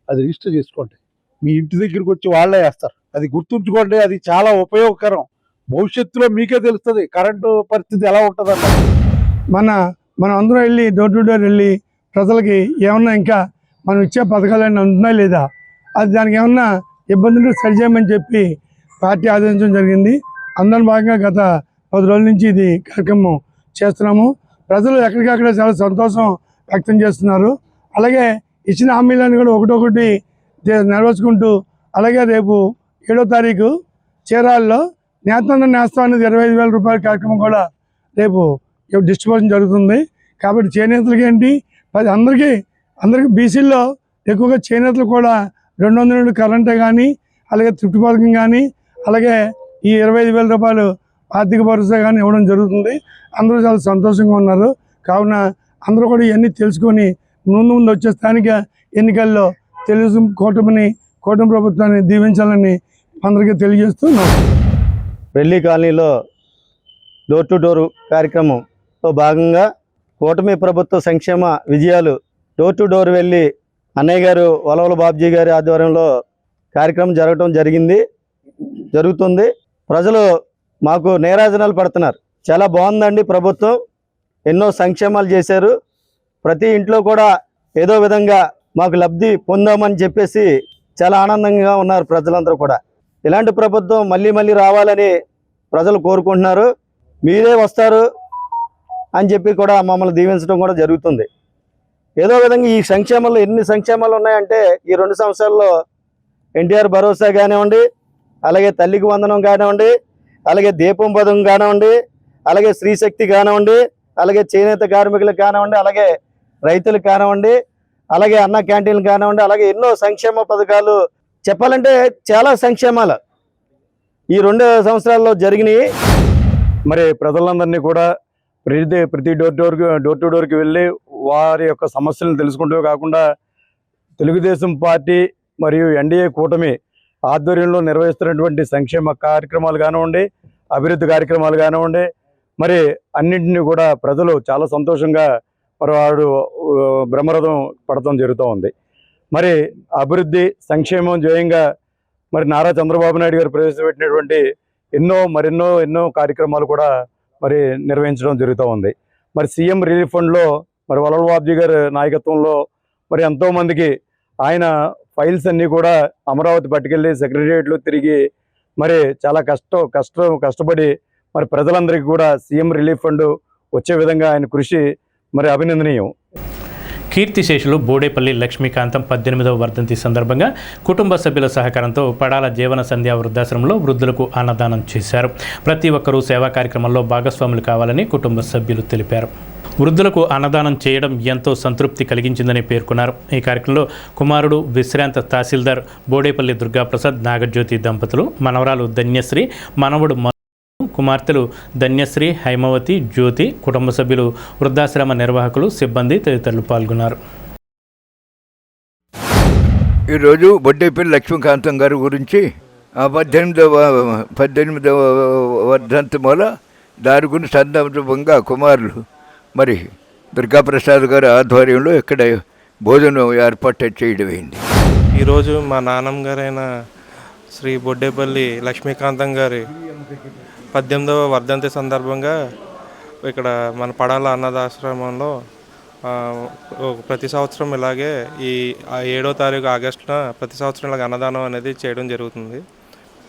అది రిజిస్టర్ చేసుకోండి. మీ ఇంటి దగ్గరికి వచ్చి వాళ్ళే వేస్తారు. అది గుర్తుంచుకోండి. అది చాలా ఉపయోగకరం. భవిష్యత్తులో మీకే తెలుస్తుంది కరెంటు పరిస్థితి ఎలా ఉంటుందన్న. మనం అందరం వెళ్ళి డోర్ టు డోర్ వెళ్ళి ప్రజలకి ఏమన్నా ఇంకా మనం ఇచ్చే పథకాలన్నీ అందుతున్నాయి లేదా, అది దానికి ఏమన్నా ఇబ్బందులు సరిచేయమని చెప్పి పార్టీ ఆదేశించడం జరిగింది. అందరి భాగంగా గత 10 రోజుల నుంచి ఇది కార్యక్రమం చేస్తున్నాము. ప్రజలు ఎక్కడికక్కడ చాలా సంతోషం వ్యక్తం చేస్తున్నారు. అలాగే ఇచ్చిన హామీలను కూడా ఒకటొకటి నెరవేర్చుకుంటూ, అలాగే రేపు 7వ తారీఖు చీరాల్లో నేస్తం అనేది 25,000 రూపాయల కార్యక్రమం కూడా రేపు డిస్ట్రిబ్యూషన్ జరుగుతుంది. కాబట్టి చేనేతలకి ఏంటి అందరికీ బీసీల్లో ఎక్కువగా చేనేతలు కూడా 200 యూనిట్లు కరెంటే కానీ, అలాగే తృప్తి పథకం కానీ, అలాగే ఈ 25,000 రూపాయలు ఆర్థిక భరోసా కానీ ఇవ్వడం జరుగుతుంది. అందరూ చాలా సంతోషంగా ఉన్నారు. కావున అందరూ కూడా ఇవన్నీ తెలుసుకొని ముందు వచ్చే స్థానిక ఎన్నికల్లో తెలుగుదేశం కూటమి ప్రభుత్వాన్ని దీవించాలని అందరికీ తెలియజేస్తున్నాం. రెల్లి కాలనీలో డోర్ టు డోర్ కార్యక్రమంలో భాగంగా కూటమి ప్రభుత్వ సంక్షేమ విజయాలు డోర్ టు డోర్ వెళ్ళి అన్నయ్య గారు వలవల బాబ్జీ గారి ఆధ్వర్యంలో కార్యక్రమం జరుగుతుంది. ప్రజలు మాకు నీరాజనాలు పడుతున్నారు. చాలా బాగుందండి ప్రభుత్వం, ఎన్నో సంక్షేమాలు చేశారు. ప్రతి ఇంట్లో కూడా ఏదో విధంగా మాకు లబ్ధి పొందామని చెప్పేసి చాలా ఆనందంగా ఉన్నారు ప్రజలందరూ కూడా. ఇలాంటి ప్రభుత్వం మళ్ళీ రావాలని ప్రజలు కోరుకుంటున్నారు. మీరే వస్తారు అని చెప్పి కూడా మమ్మల్ని దీవించడం కూడా జరుగుతుంది. ఏదో విధంగా ఈ సంక్షేమాలు ఎన్ని సంక్షేమాలు ఉన్నాయంటే ఈ 2 సంవత్సరాల్లో ఎన్టీఆర్ భరోసా కానివ్వండి, అలాగే తల్లికి వందనం కానివ్వండి, అలాగే దీపం పథకం కానివ్వండి, అలాగే స్త్రీశక్తి కానివ్వండి, అలాగే చేనేత కార్మికులకు కానివ్వండి, అలాగే రైతులకు కానివ్వండి, అలాగే అన్న క్యాంటీన్లు కానివ్వండి, అలాగే ఎన్నో సంక్షేమ పథకాలు చెప్పాలంటే చాలా సంక్షేమాలు ఈ 2 సంవత్సరాల్లో జరిగినాయి. మరి ప్రజలందరినీ కూడా ప్రతి డోర్ టు డోర్కి వెళ్ళి వారి యొక్క సమస్యలను తెలుసుకుంటూ కాకుండా తెలుగుదేశం పార్టీ మరియు ఎన్డీఏ కూటమి ఆధ్వర్యంలో నిర్వహిస్తున్నటువంటి సంక్షేమ కార్యక్రమాలు కానివ్వండి, అభివృద్ధి కార్యక్రమాలు కానివ్వండి, మరి అన్నింటినీ కూడా ప్రజలు చాలా సంతోషంగా మరి వాడు బ్రహ్మరథం పడటం జరుగుతూ ఉంది. మరి అభివృద్ధి సంక్షేమం జయంగా మరి నారా చంద్రబాబు నాయుడు గారు ప్రవేశపెట్టినటువంటి ఎన్నో కార్యక్రమాలు కూడా మరి నిర్వహించడం జరుగుతూ ఉంది. మరి సీఎం రిలీఫ్ ఫండ్లో మరి వలవల బాబ్జీ గారి నాయకత్వంలో మరి ఎంతోమందికి ఆయన ఫైల్స్ అన్నీ కూడా అమరావతి పట్టుకెళ్ళి సెక్రటరియట్లో తిరిగి మరి చాలా కష్టపడి మరి ప్రజలందరికీ కూడా సీఎం రిలీఫ్ ఫండ్ వచ్చే విధంగా ఆయన కృషి మరి అభినందనీయం. కీర్తిశేషులు బోడేపల్లి లక్ష్మీకాంతం 18వ వర్ధంతి సందర్భంగా కుటుంబ సభ్యుల సహకారంతో పడాల జీవన సంధ్యా వృద్ధాశ్రమంలో వృద్ధులకు అన్నదానం చేశారు. ప్రతి ఒక్కరూ సేవా కార్యక్రమంలో భాగస్వాములు కావాలని కుటుంబ సభ్యులు తెలిపారు. వృద్ధులకు అన్నదానం చేయడం ఎంతో సంతృప్తి కలిగించిందని పేర్కొన్నారు. ఈ కార్యక్రమంలో కుమారుడు విశ్రాంత తహసీల్దార్ బోడేపల్లి దుర్గాప్రసాద్, నాగజ్యోతి దంపతులు, మనవరాలు ధన్యశ్రీ, మనవడు కుమార్తెలు ధన్యశ్రీ, హైమవతి, జ్యోతి, కుటుంబ సభ్యులు, వృద్ధాశ్రమ నిర్వాహకులు, సిబ్బంది తదితరులు పాల్గొన్నారు. ఈరోజు బొడ్డేపల్లి లక్ష్మీకాంతం గారి గురించి 18వ వర్ధంతి మూల దాని గురించి సందర్భంగా కుమారులు మరి దుర్గాప్రసాద్ గారి ఆధ్వర్యంలో ఇక్కడ భోజనం ఏర్పాటు చేయడమైంది. ఈరోజు మా నాన్నమ్మ గారైన శ్రీ బొడ్డేపల్లి లక్ష్మీకాంతం గారి 18వ వర్ధంతి సందర్భంగా ఇక్కడ మన పడాల అన్నదాశ్రమంలో ప్రతి సంవత్సరం ఇలాగే ఈ 7వ తారీఖు ఆగస్టున ప్రతి సంవత్సరం ఇలాగ అన్నదానం అనేది చేయడం జరుగుతుంది.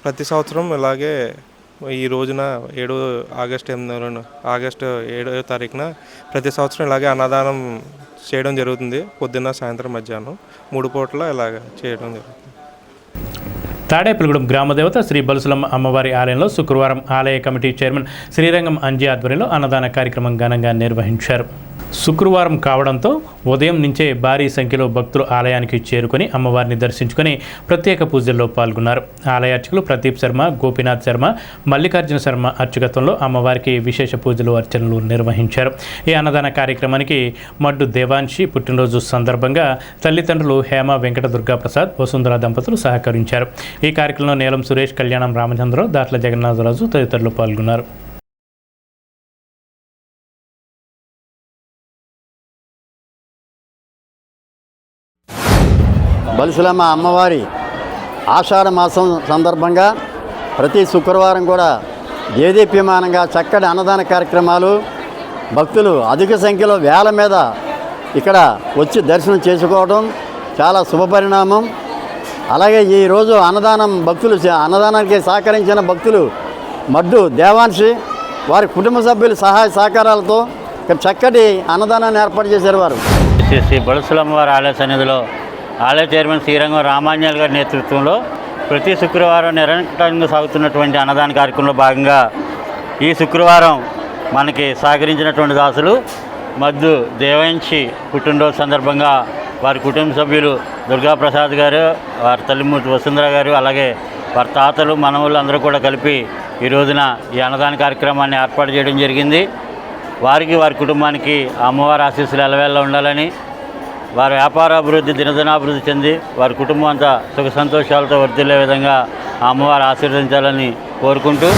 ప్రతి సంవత్సరం ఇలాగే ఈ రోజున ఆగస్టు 7వ తారీఖున ప్రతి సంవత్సరం ఇలాగే అన్నదానం చేయడం జరుగుతుంది. పొద్దున్న సాయంత్రం మధ్యాహ్నం 3 పూటల ఇలాగ చేయడం జరుగుతుంది. తాడేపల్లిగూడెం గ్రామదేవత శ్రీ బలుసులమ్మ అమ్మవారి ఆలయంలో శుక్రవారం ఆలయ కమిటీ చైర్మన్ శ్రీరంగం అంజీ ఆధ్వర్యంలో అన్నదాన కార్యక్రమం ఘనంగా నిర్వహించారు. శుక్రవారం కావడంతో ఉదయం నుంచే భారీ సంఖ్యలో భక్తులు ఆలయానికి చేరుకొని అమ్మవారిని దర్శించుకొని ప్రత్యేక పూజల్లో పాల్గొన్నారు. ఆలయ అర్చకులు ప్రదీప్ శర్మ, గోపీనాథ్ శర్మ, మల్లికార్జున శర్మ అర్చకత్వంలో అమ్మవారికి విశేష పూజలు అర్చనలు నిర్వహించారు. ఈ అన్నదాన కార్యక్రమానికి మడ్డు దేవాంశి పుట్టినరోజు సందర్భంగా తల్లిదండ్రులు హేమ వెంకట దుర్గాప్రసాద్, వసుంధర దంపతులు సహకరించారు. ఈ కార్యక్రమంలో నీలం సురేష్, కళ్యాణం రామచంద్రరావు, దాట్ల జగన్నాథరాజు తదితరులు పాల్గొన్నారు. బలుసులమ్మ అమ్మవారి ఆషాఢ మాసం సందర్భంగా ప్రతి శుక్రవారం కూడా దేదీప్యమానంగా చక్కటి అన్నదాన కార్యక్రమాలు, భక్తులు అధిక సంఖ్యలో వేల మీద ఇక్కడ వచ్చి దర్శనం చేసుకోవడం చాలా శుభపరిణామం. అలాగే ఈరోజు అన్నదానానికి సహకరించిన భక్తులు మడ్డు దేవాంశి, వారి కుటుంబ సభ్యుల సహాయ సహకారాలతో ఇక్కడ చక్కటి అన్నదానాన్ని ఏర్పాటు చేశారు. వారు శ్రీ బలుసులమ్మ వారి ఆలయ సన్నిధిలో ఆలయ చైర్మన్ శ్రీరంగం రామాంజల్ గారి నేతృత్వంలో ప్రతి శుక్రవారం నిరంతరంగా సాగుతున్నటువంటి అన్నదాన కార్యక్రమంలో భాగంగా ఈ శుక్రవారం మనకి సహకరించినటువంటి దాసులు మద్దు దేవంశి పుట్టినరోజు సందర్భంగా వారి కుటుంబ సభ్యులు దుర్గాప్రసాద్ గారు, వారి తల్లిమూర్తి వసుంధర గారు, అలాగే వారి తాతలు, మనవళ్ళు అందరూ కూడా కలిపి ఈ రోజున ఈ అన్నదాన కార్యక్రమాన్ని ఏర్పాటు చేయడం జరిగింది. వారికి, వారి కుటుంబానికి అమ్మవారి ఆశీస్సులు ఎల్లవేళలా ఉండాలని, వారి వ్యాపారాభివృద్ధి దినదినాభివృద్ధి చెంది వారి కుటుంబం అంతా సుఖ సంతోషాలతో వర్ధిల్లే విధంగా ఆ అమ్మవారు ఆశీర్వదించాలని కోరుకుంటూ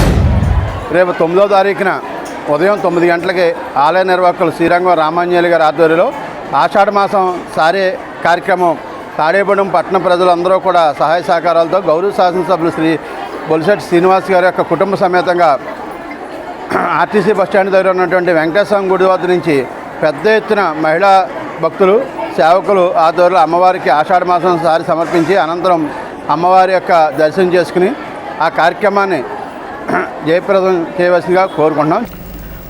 రేపు 9వ తారీఖున ఉదయం 9 గంటలకి ఆలయ నిర్వాహకులు శ్రీరంగం రామాంజలి గారి ఆధ్వర్యంలో ఆషాఢ మాసం సారే కార్యక్రమం తాడేపల్లిగూడెం పట్టణ ప్రజలందరూ కూడా సహాయ సహకారాలతో గౌరవ శాసనసభ్యులు శ్రీ బొలిశెట్టి శ్రీనివాస్ గారి యొక్క కుటుంబ సమేతంగా ఆర్టీసీ బస్టాండ్ దగ్గర ఉన్నటువంటి వెంకటేశ్వర గుడి వద్ద నుంచి పెద్ద ఎత్తున మహిళా భక్తులు, సేవకులు ఆధ్వర్యంలో అమ్మవారికి ఆషాఢ మాసం సారి సమర్పించి అనంతరం అమ్మవారి యొక్క దర్శనం చేసుకుని ఆ కార్యక్రమాన్ని జయప్రదం చేయవలసిందిగా కోరుకుంటున్నాం.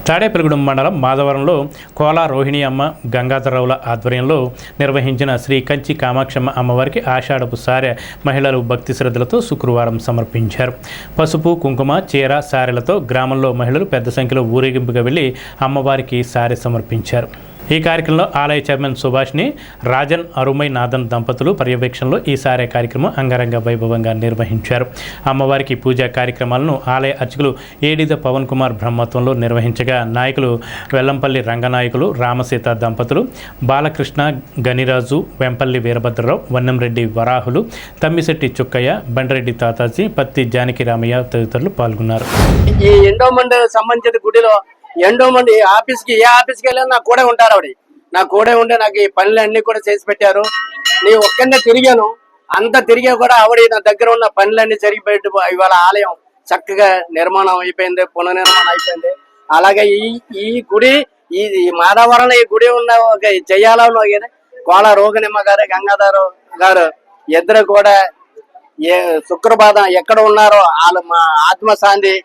తాడేపల్లిగూడెం మండలం మాధవరంలో కోలా రోహిణి అమ్మ, గంగాధరరావుల ఆధ్వర్యంలో నిర్వహించిన శ్రీ కంచి కామాక్షమ్మ అమ్మవారికి ఆషాఢపు సారె మహిళలు భక్తి శ్రద్ధలతో శుక్రవారం సమర్పించారు. పసుపు, కుంకుమ, చీర, సారెలతో గ్రామంలో మహిళలు పెద్ద సంఖ్యలో ఊరేగింపుగా వెళ్లి అమ్మవారికి సారె సమర్పించారు. ఈ కార్యక్రమంలో ఆలయ చైర్మన్ సుభాష్ని, రాజన్ అరుమై నాథన్ దంపతులు పర్యవేక్షణలో ఈ సారే కార్యక్రమం అంగరంగ వైభవంగా నిర్వహించారు. అమ్మవారికి పూజా కార్యక్రమాలను ఆలయ అర్చకులు ఏడిద పవన్ కుమార్ బ్రహ్మత్వంలో నిర్వహించగా నాయకులు వెల్లంపల్లి రంగనాయకులు, రామసీత దంపతులు, బాలకృష్ణ, గనిరాజు, వెంపల్లి వీరభద్రరావు, వన్నంరెడ్డి వరాహులు, తమ్మిశెట్టి చుక్కయ్య, బండ్రెడ్డి తాతాజీ, పత్తి జానకి రామయ్య తదితరులు పాల్గొన్నారు. ఈ ఎండోమెంట్ సంబంధించిన గుడిలో ఎండోమెంట్ ఏ ఆఫీస్కి వెళ్ళినా నాకు కూడా ఉంటారు. ఆవిడ నాకు కూడా ఉండే నాకు ఈ పనులన్నీ కూడా చేసి పెట్టారు. నేను ఒక్కనే తిరిగాను, అంత తిరిగా కూడా ఆవిడ నా దగ్గర ఉన్న పనులన్నీ జరిగిపెట్టి ఇవాళ ఆలయం చక్కగా నిర్మాణం అయిపోయింది, పునర్నిర్మాణం అయిపోయింది. అలాగే ఈ గుడి ఈ మాధవరంలో ఈ గుడి ఉన్న ఒక జయాలలో కోల రోగిణమ్మ గారు, గంగాధర గారు ఇద్దరు కూడా శుక్రవారం ఎక్కడ ఉన్నారో వాళ్ళు మా ఆత్మశాంతి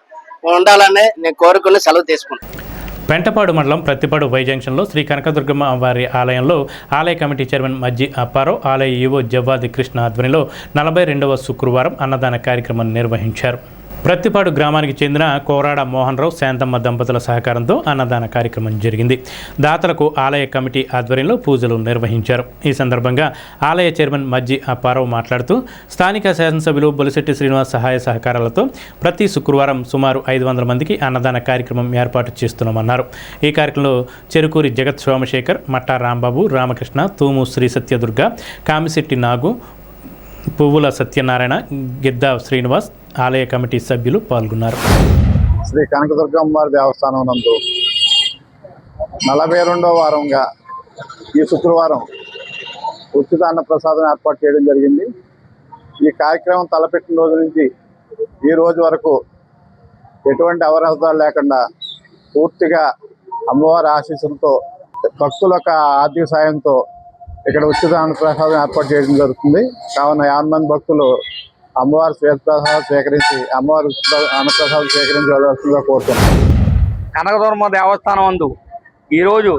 ఉండాలని నేను కోరుకుని సెలవు తీసుకున్నాను. పెంటపాడు మండలం ప్రతిపాడు వై జంక్షన్లో శ్రీ కనకదుర్గమ్మ వారి ఆలయంలో ఆలయ కమిటీ చైర్మన్ మజ్జి అప్పారావు, ఆలయ ఈవో జవ్వాది కృష్ణ ఆధ్వర్యంలో 42వ శుక్రవారం అన్నదాన కార్యక్రమం నిర్వహించారు. ప్రతిపాడు గ్రామానికి చెందిన కోరాడ మోహన్ రావు, శాంతమ్మ దంపతుల సహకారంతో అన్నదాన కార్యక్రమం జరిగింది. దాతలకు ఆలయ కమిటీ ఆధ్వర్యంలో పూజలు నిర్వహించారు. ఈ సందర్భంగా ఆలయ చైర్మన్ మజ్జి అప్పారావు మాట్లాడుతూ స్థానిక శాసనసభ్యులు బొలిశెట్టి శ్రీనివాస్ సహాయ సహకారాలతో ప్రతి శుక్రవారం సుమారు 500 మందికి అన్నదాన కార్యక్రమం ఏర్పాటు చేస్తున్నామన్నారు. ఈ కార్యక్రమంలో చెరుకూరి జగత్ సోమశేఖర్, మట్టా రాంబాబు, రామకృష్ణ, తూము శ్రీ సత్యదుర్గ, కామిశెట్టి నాగు, పువ్వుల సత్యనారాయణ, గిద్దా శ్రీనివాస్, ఆలయ కమిటీ సభ్యులు పాల్గొన్నారు. శ్రీ కనకదుర్గమ్మ వారి దేవస్థానం నందు 42వ వారంగా ఈ శుక్రవారం ఉచిత అన్నప్రసాదం ఏర్పాటు చేయడం జరిగింది. ఈ కార్యక్రమం తలపెట్టిన రోజు నుంచి ఈ రోజు వరకు ఎటువంటి అవరోధాలు లేకుండా పూర్తిగా అమ్మవారి ఆశీస్సులతో భక్తుల యొక్క ఆర్థిక సాయంతో ఇక్కడ ఉచిత అన్నప్రసాదం ఏర్పాటు చేయడం జరుగుతుంది. కావున 50 మంది భక్తులు అమ్మవారి శ్వేతప్రసాదం స్వీకరించి అమ్మవారి అన్నప్రసాదం స్వీకరించవలసిందిగా కోరుతున్నాం. కనకదుర్గమ్మ దేవస్థానం నందు ఈరోజు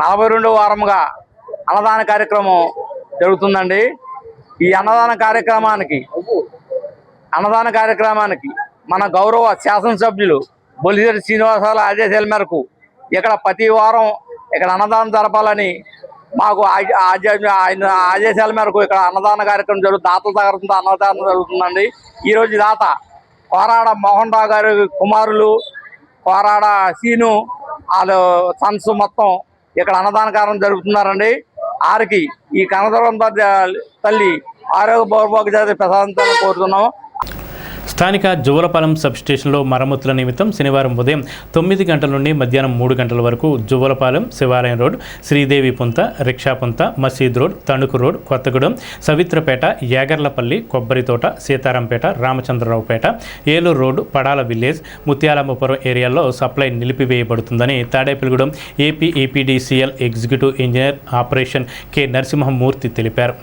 42వ వారంగా అన్నదాన కార్యక్రమం జరుగుతుందండి. ఈ అన్నదాన కార్యక్రమానికి మన గౌరవ శాసనసభ్యులు బొలిశెట్టి శ్రీనివాసాల ఆదేశాల మేరకు ఇక్కడ ప్రతి వారం ఇక్కడ అన్నదానం జరపాలని మాకు ఆయన ఆదేశాల మేరకు ఇక్కడ అన్నదాన కార్యక్రమం దాతల తరఫున అన్నదానం జరుగుతుందండి. ఈరోజు దాత కోరాడ మోహన్ రావు గారి కుమారులు కోరాడ సీను వాళ్ళు సన్స్ మొత్తం ఇక్కడ అన్నదాన కార్యక్రమం జరుగుతున్నారండి. వారికి ఈ కనకదుర్గమ్మ తల్లి ఆరోగ్య భౌభోగ ప్రసాదాలను కోరుతున్నాము. స్థానిక జువ్వలపాలెం సబ్స్టేషన్లో మరమ్మతుల నిమిత్తం శనివారం ఉదయం 9 గంటల నుండి మధ్యాహ్నం 3 గంటల వరకు జువ్వలపాలెం శివాలయం రోడ్, శ్రీదేవి పుంత, రిక్షా పుంత, మసీద్ road, Tanuku road, Kothagudem, Savitrapeta, Yagarlapalli, Kobbaritota, Seetharampeta, Ramachandraraopeta, Eluru road, Padala village, Mutyalammapuram ఏరియాల్లో సప్లై నిలిపివేయబడుతుందని Tadepalligudem APEPDCL executive engineer operation K Narasimhamurthy తెలిపారు.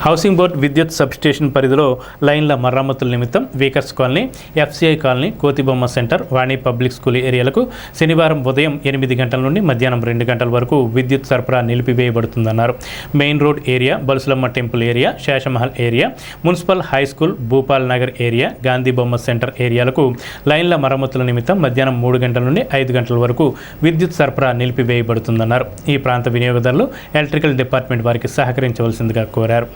హౌసింగ్ బోర్డ్ విద్యుత్ సబ్స్టేషన్ పరిధిలో లైన్ల మరమ్మతుల నిమిత్తం weavers colony, FCI colony, Kothibomma centre, Vani public school ఏరియాలకు శనివారం ఉదయం 8 గంటల నుండి మధ్యాహ్నం 2 గంటల వరకు విద్యుత్ సరఫరా నిలిపివేయబడుతుందన్నారు. Main road area, Balusulamma temple area, Seshamahal area, municipal high school, Bhupal Nagar area, Gandhi Bomma centre ఏరియాలకు లైన్ల మరమ్మతుల నిమిత్తం మధ్యాహ్నం 3 గంటల నుండి 5 గంటల వరకు విద్యుత్ సరఫరా నిలిపివేయబడుతుందన్నారు. ఈ ప్రాంత వినియోగదారులు ఎలక్ట్రికల్ డిపార్ట్మెంట్ వారికి సహకరించవలసిందిగా కోరారు.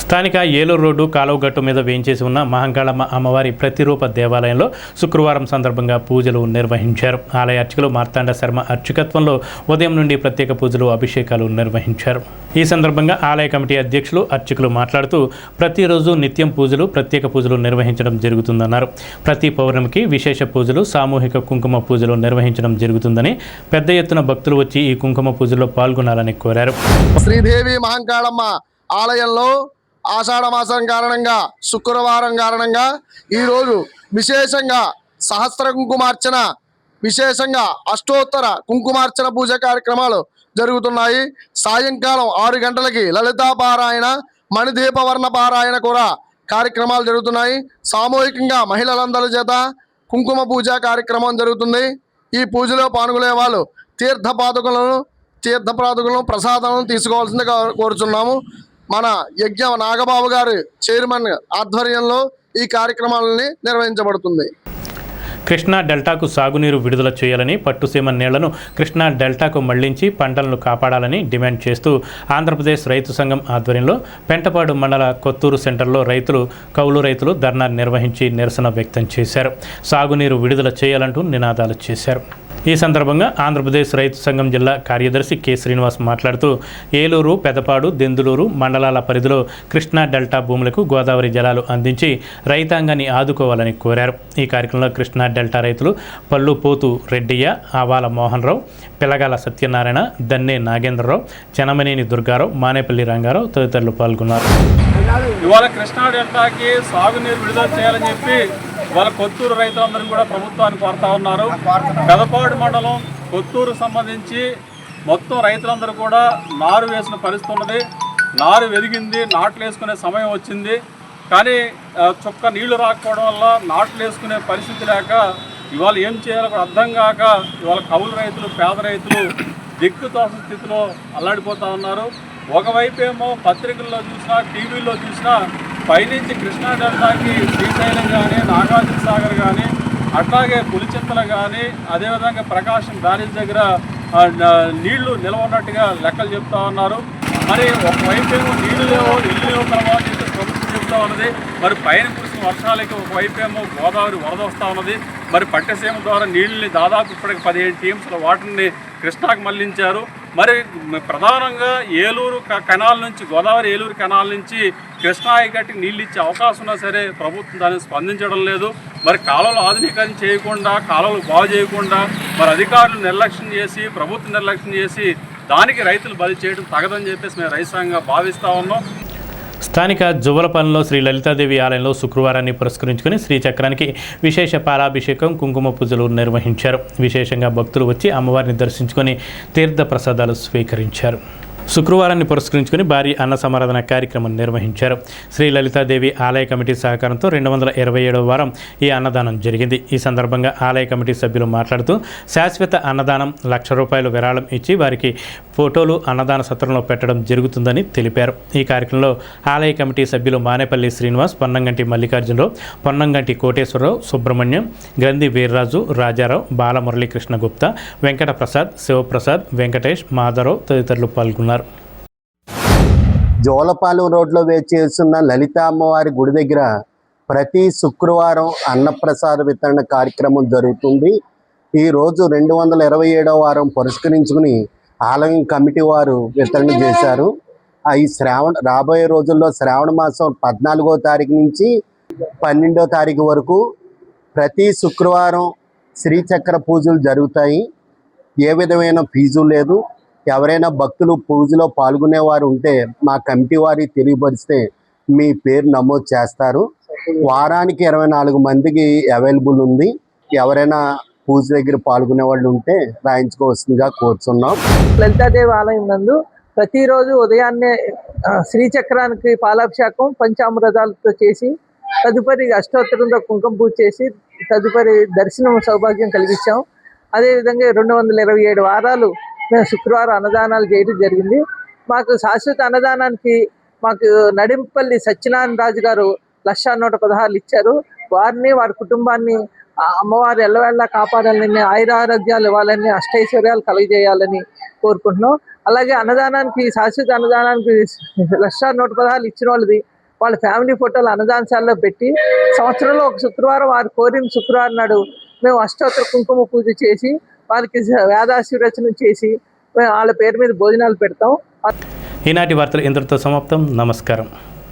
స్థానిక ఏలూరు రోడ్డు కాలువగట్టు మీద వేయించేసి ఉన్న మహంకాళమ్మ అమ్మవారి ప్రతిరూప దేవాలయంలో శుక్రవారం సందర్భంగా పూజలు నిర్వహించారు. ఆలయ అర్చకులు మార్తాండ శర్మ అర్చకత్వంలో ఉదయం నుండి ప్రత్యేక పూజలు, అభిషేకాలు నిర్వహించారు. ఈ సందర్భంగా ఆలయ కమిటీ అధ్యక్షులు, అర్చకులు మాట్లాడుతూ ప్రతిరోజు నిత్యం పూజలు, ప్రత్యేక పూజలు నిర్వహించడం జరుగుతుందన్నారు. ప్రతి పౌర్ణమికి విశేష పూజలు, సామూహిక కుంకుమ పూజలు నిర్వహించడం జరుగుతుందని, పెద్ద ఎత్తున భక్తులు వచ్చి ఈ కుంకుమ పూజల్లో పాల్గొనాలని కోరారు. శ్రీదేవి మహంకాళమ్మ ఆలయంలో ఆషాఢ మాసం కారణంగా, శుక్రవారం కారణంగా ఈరోజు విశేషంగా సహస్ర కుంకుమార్చన, విశేషంగా అష్టోత్తర కుంకుమార్చన పూజ కార్యక్రమాలు జరుగుతున్నాయి. సాయంకాలం 6 గంటలకి లలితా పారాయణ, మణిదీపవర్ణ పారాయణ కూడా కార్యక్రమాలు జరుగుతున్నాయి. సామూహికంగా మహిళలందరి చేత కుంకుమ పూజ కార్యక్రమం జరుగుతుంది. ఈ పూజలో పాల్గొనే వాళ్ళు తీర్థపాదుకలను ప్రసాదాలను తీసుకోవాల్సిందిగా కోరుచున్నాము. మన యజ్ఞ నాగబాబు గారి చైర్మన్ ఆధ్వర్యంలో ఈ కార్యక్రమాలని నిర్వహించబడుతుంది. కృష్ణా డెల్టాకు సాగునీరు విడుదల చేయాలని, పట్టుసీమ నీళ్లను కృష్ణా డెల్టాకు మళ్లించి పంటలను కాపాడాలని డిమాండ్ చేస్తూ ఆంధ్రప్రదేశ్ రైతు సంఘం ఆధ్వర్యంలో పెంటపాడు మండల కొత్తూరు సెంటర్లో కౌలు రైతులు ధర్నా నిర్వహించి నిరసన వ్యక్తం చేశారు. సాగునీరు విడుదల చేయాలంటూ నినాదాలు చేశారు. ఈ సందర్భంగా ఆంధ్రప్రదేశ్ రైతు సంఘం జిల్లా కార్యదర్శి కె శ్రీనివాస్ మాట్లాడుతూ ఏలూరు, పెదపాడు, దెందులూరు మండలాల పరిధిలో కృష్ణా డెల్టా భూములకు గోదావరి జలాలు అందించి రైతాంగాన్ని ఆదుకోవాలని కోరారు. ఈ కార్యక్రమంలో కృష్ణా డెల్టా రైతులు పల్లుపోతు రెడ్డియ్య, ఆవాల మోహన్ రావు, పిల్లగాల సత్యనారాయణ, దన్నే నాగేంద్రరావు, చెనమనేని దుర్గారావు, మానేపల్లి రంగారావు తదితరులు పాల్గొన్నారు. ఇవాళ కృష్ణా డెల్టాకి సాగునీరు విడుదల చేయాలని చెప్పి వాళ్ళ కొత్తూరు రైతులందరూ కూడా ప్రభుత్వాన్ని కోరుతా ఉన్నారు. పెదపాడు మండలం కొత్తూరు సంబంధించి మొత్తం రైతులందరూ కూడా నారు వేసిన పరిస్థితి ఉన్నది. నారు వెదిగింది, నాట్లు వేసుకునే సమయం వచ్చింది. కానీ చుక్క నీళ్లు రాకపోవడం వల్ల నాట్లు వేసుకునే పరిస్థితి లేక ఇవాళ ఏం చేయాలో అర్థం కాక ఇవాళ కౌలు రైతులు, పేద రైతులు దిక్కుతోసిన స్థితిలో అల్లాడిపోతూ ఉన్నారు. ఒకవైపు ఏమో పత్రికల్లో చూసినా, టీవీల్లో చూసినా పైనుంచి కృష్ణా డెల్టాకి శ్రీశైలం కానీ, నాగార్జున సాగర్ కానీ, అట్లాగే పులిచింతలు కానీ, అదేవిధంగా ప్రకాశం బ్యారేజ్ దగ్గర నీళ్లు నిల్వ ఉన్నట్టుగా లెక్కలు చెప్తా ఉన్నారు. మరి ఒకవైపు ఏమో నీళ్లు లేవు, ఇల్లు లేవు తర్వాత ప్రభుత్వం చెప్తా ఉన్నది. మరి పైన కురిసిన వర్షాలకి ఒకవైపు ఏమో గోదావరి వరద వస్తూ ఉన్నది. మరి పట్టసీమ ద్వారా నీళ్ళని దాదాపు ఇప్పటికి 15 టీమ్స్లో వాటర్ని కృష్ణాకు మళ్లించారు. మరి ప్రధానంగా ఏలూరు కెనాల్ నుంచి, గోదావరి ఏలూరు కెనాల్ నుంచి కృష్ణాయి గట్టి నీళ్ళు ఇచ్చే అవకాశం ఉన్నా సరే ప్రభుత్వం దాన్ని స్పందించడం లేదు. మరి కాలువలు ఆధునీకరణ చేయకుండా, కాలువలు బాగు చేయకుండా మరి అధికారులు నిర్లక్ష్యం చేసి, ప్రభుత్వం నిర్లక్ష్యం చేసి దానికి రైతులు బలి చేయడం తగదని చెప్పేసి మేము రైతు సంఘంగా భావిస్తూ ఉన్నాం. స్థానిక జువ్వలపాలెంలో శ్రీ లలితాదేవి ఆలయంలో శుక్రవారాన్ని పురస్కరించుకుని శ్రీచక్రానికి విశేష పాలాభిషేకం, కుంకుమ పూజలు నిర్వహించారు. విశేషంగా భక్తులు వచ్చి అమ్మవారిని దర్శించుకొని తీర్థ ప్రసాదాలు స్వీకరించారు. శుక్రవారాన్ని పురస్కరించుకుని భారీ అన్న సమారాధన కార్యక్రమం నిర్వహించారు. శ్రీ లలితాదేవి ఆలయ కమిటీ సహకారంతో 227వ వారం ఈ అన్నదానం జరిగింది. ఈ సందర్భంగా ఆలయ కమిటీ సభ్యులు మాట్లాడుతూ శాశ్వత అన్నదానం ₹1,00,000 విరాళం ఇచ్చి వారికి ఫోటోలు అన్నదాన సత్రంలో పెట్టడం జరుగుతుందని తెలిపారు. ఈ కార్యక్రమంలో ఆలయ కమిటీ సభ్యులు మానేపల్లి శ్రీనివాస్, పొన్నంగంటి మల్లికార్జునరావు, పొన్నంగంటి కోటేశ్వరరావు, సుబ్రహ్మణ్యం, గ్రంథి వీర్రాజు, రాజారావు, బాలమురళీకృష్ణ గుప్తా, వెంకట ప్రసాద్, శివప్రసాద్, వెంకటేష్, మాధవరావు తదితరులు పాల్గొన్నారు. జోలపాలెం రోడ్లో వేచేస్తున్న లలిత అమ్మవారి గుడి దగ్గర ప్రతి శుక్రవారం అన్నప్రసాద వితరణ కార్యక్రమం జరుగుతుంది. ఈరోజు 227వ వారం పురస్కరించుకుని ఆలయం కమిటీ వారు వితరణ చేశారు. ఈ రాబోయే రోజుల్లో శ్రావణ మాసం 14వ తారీఖు నుంచి 12వ తారీఖు వరకు ప్రతి శుక్రవారం శ్రీచక్ర పూజలు జరుగుతాయి. ఏ విధమైన ఫీజు లేదు. ఎవరైనా భక్తులు పూజలో పాల్గొనేవారు ఉంటే మా కమిటీ వారికి తెలియపరిస్తే మీ పేరు నమోదు చేస్తారు. వారానికి 24 మందికి అవైలబుల్ ఉంది. ఎవరైనా పూజ దగ్గర పాల్గొనే వాళ్ళు ఉంటే రాయించుకోవాల్సిందిగా కోరుతున్నాం. లలితాదేవి ఆలయం నందు ప్రతిరోజు ఉదయాన్నే శ్రీచక్రానికి పాలాభిషేకం పంచామృతాలతో చేసి తదుపరి అష్టోత్తరంతో కుంకుమ పూజ చేసి తదుపరి దర్శనం సౌభాగ్యం కలిగించాం. అదేవిధంగా 227 వారాలు మేము శుక్రవారం అన్నదానాలు చేయడం జరిగింది. మాకు శాశ్వత అన్నదానానికి మాకు నడింపల్లి సత్యనారాయణ రాజు గారు 1,116 ఇచ్చారు. వారిని వారి కుటుంబాన్ని అమ్మవారు ఎల్లవేళ్ళ కాపాడాలని, ఆయురారోగ్యాలు ఇవ్వాలని, అష్టైశ్వర్యాలు కలుగజేయాలని కోరుకుంటున్నాం. అలాగే అన్నదానానికి శాశ్వత అన్నదానానికి 1,116 ఇచ్చిన వాళ్ళ ఫ్యామిలీ ఫోటోలు అన్నదానశాలలో పెట్టి సంవత్సరంలో ఒక శుక్రవారం వారు కోరిన శుక్రవారం నాడు మేము అష్టోత్తర కుంకుమ పూజ చేసి వారికి వేదాశీర్వచనం చేసి వాళ్ళ పేరు మీద భోజనాలు పెడతాం. ఈనాటి వార్తలు ఇంతటితో సమాప్తం. నమస్కారం.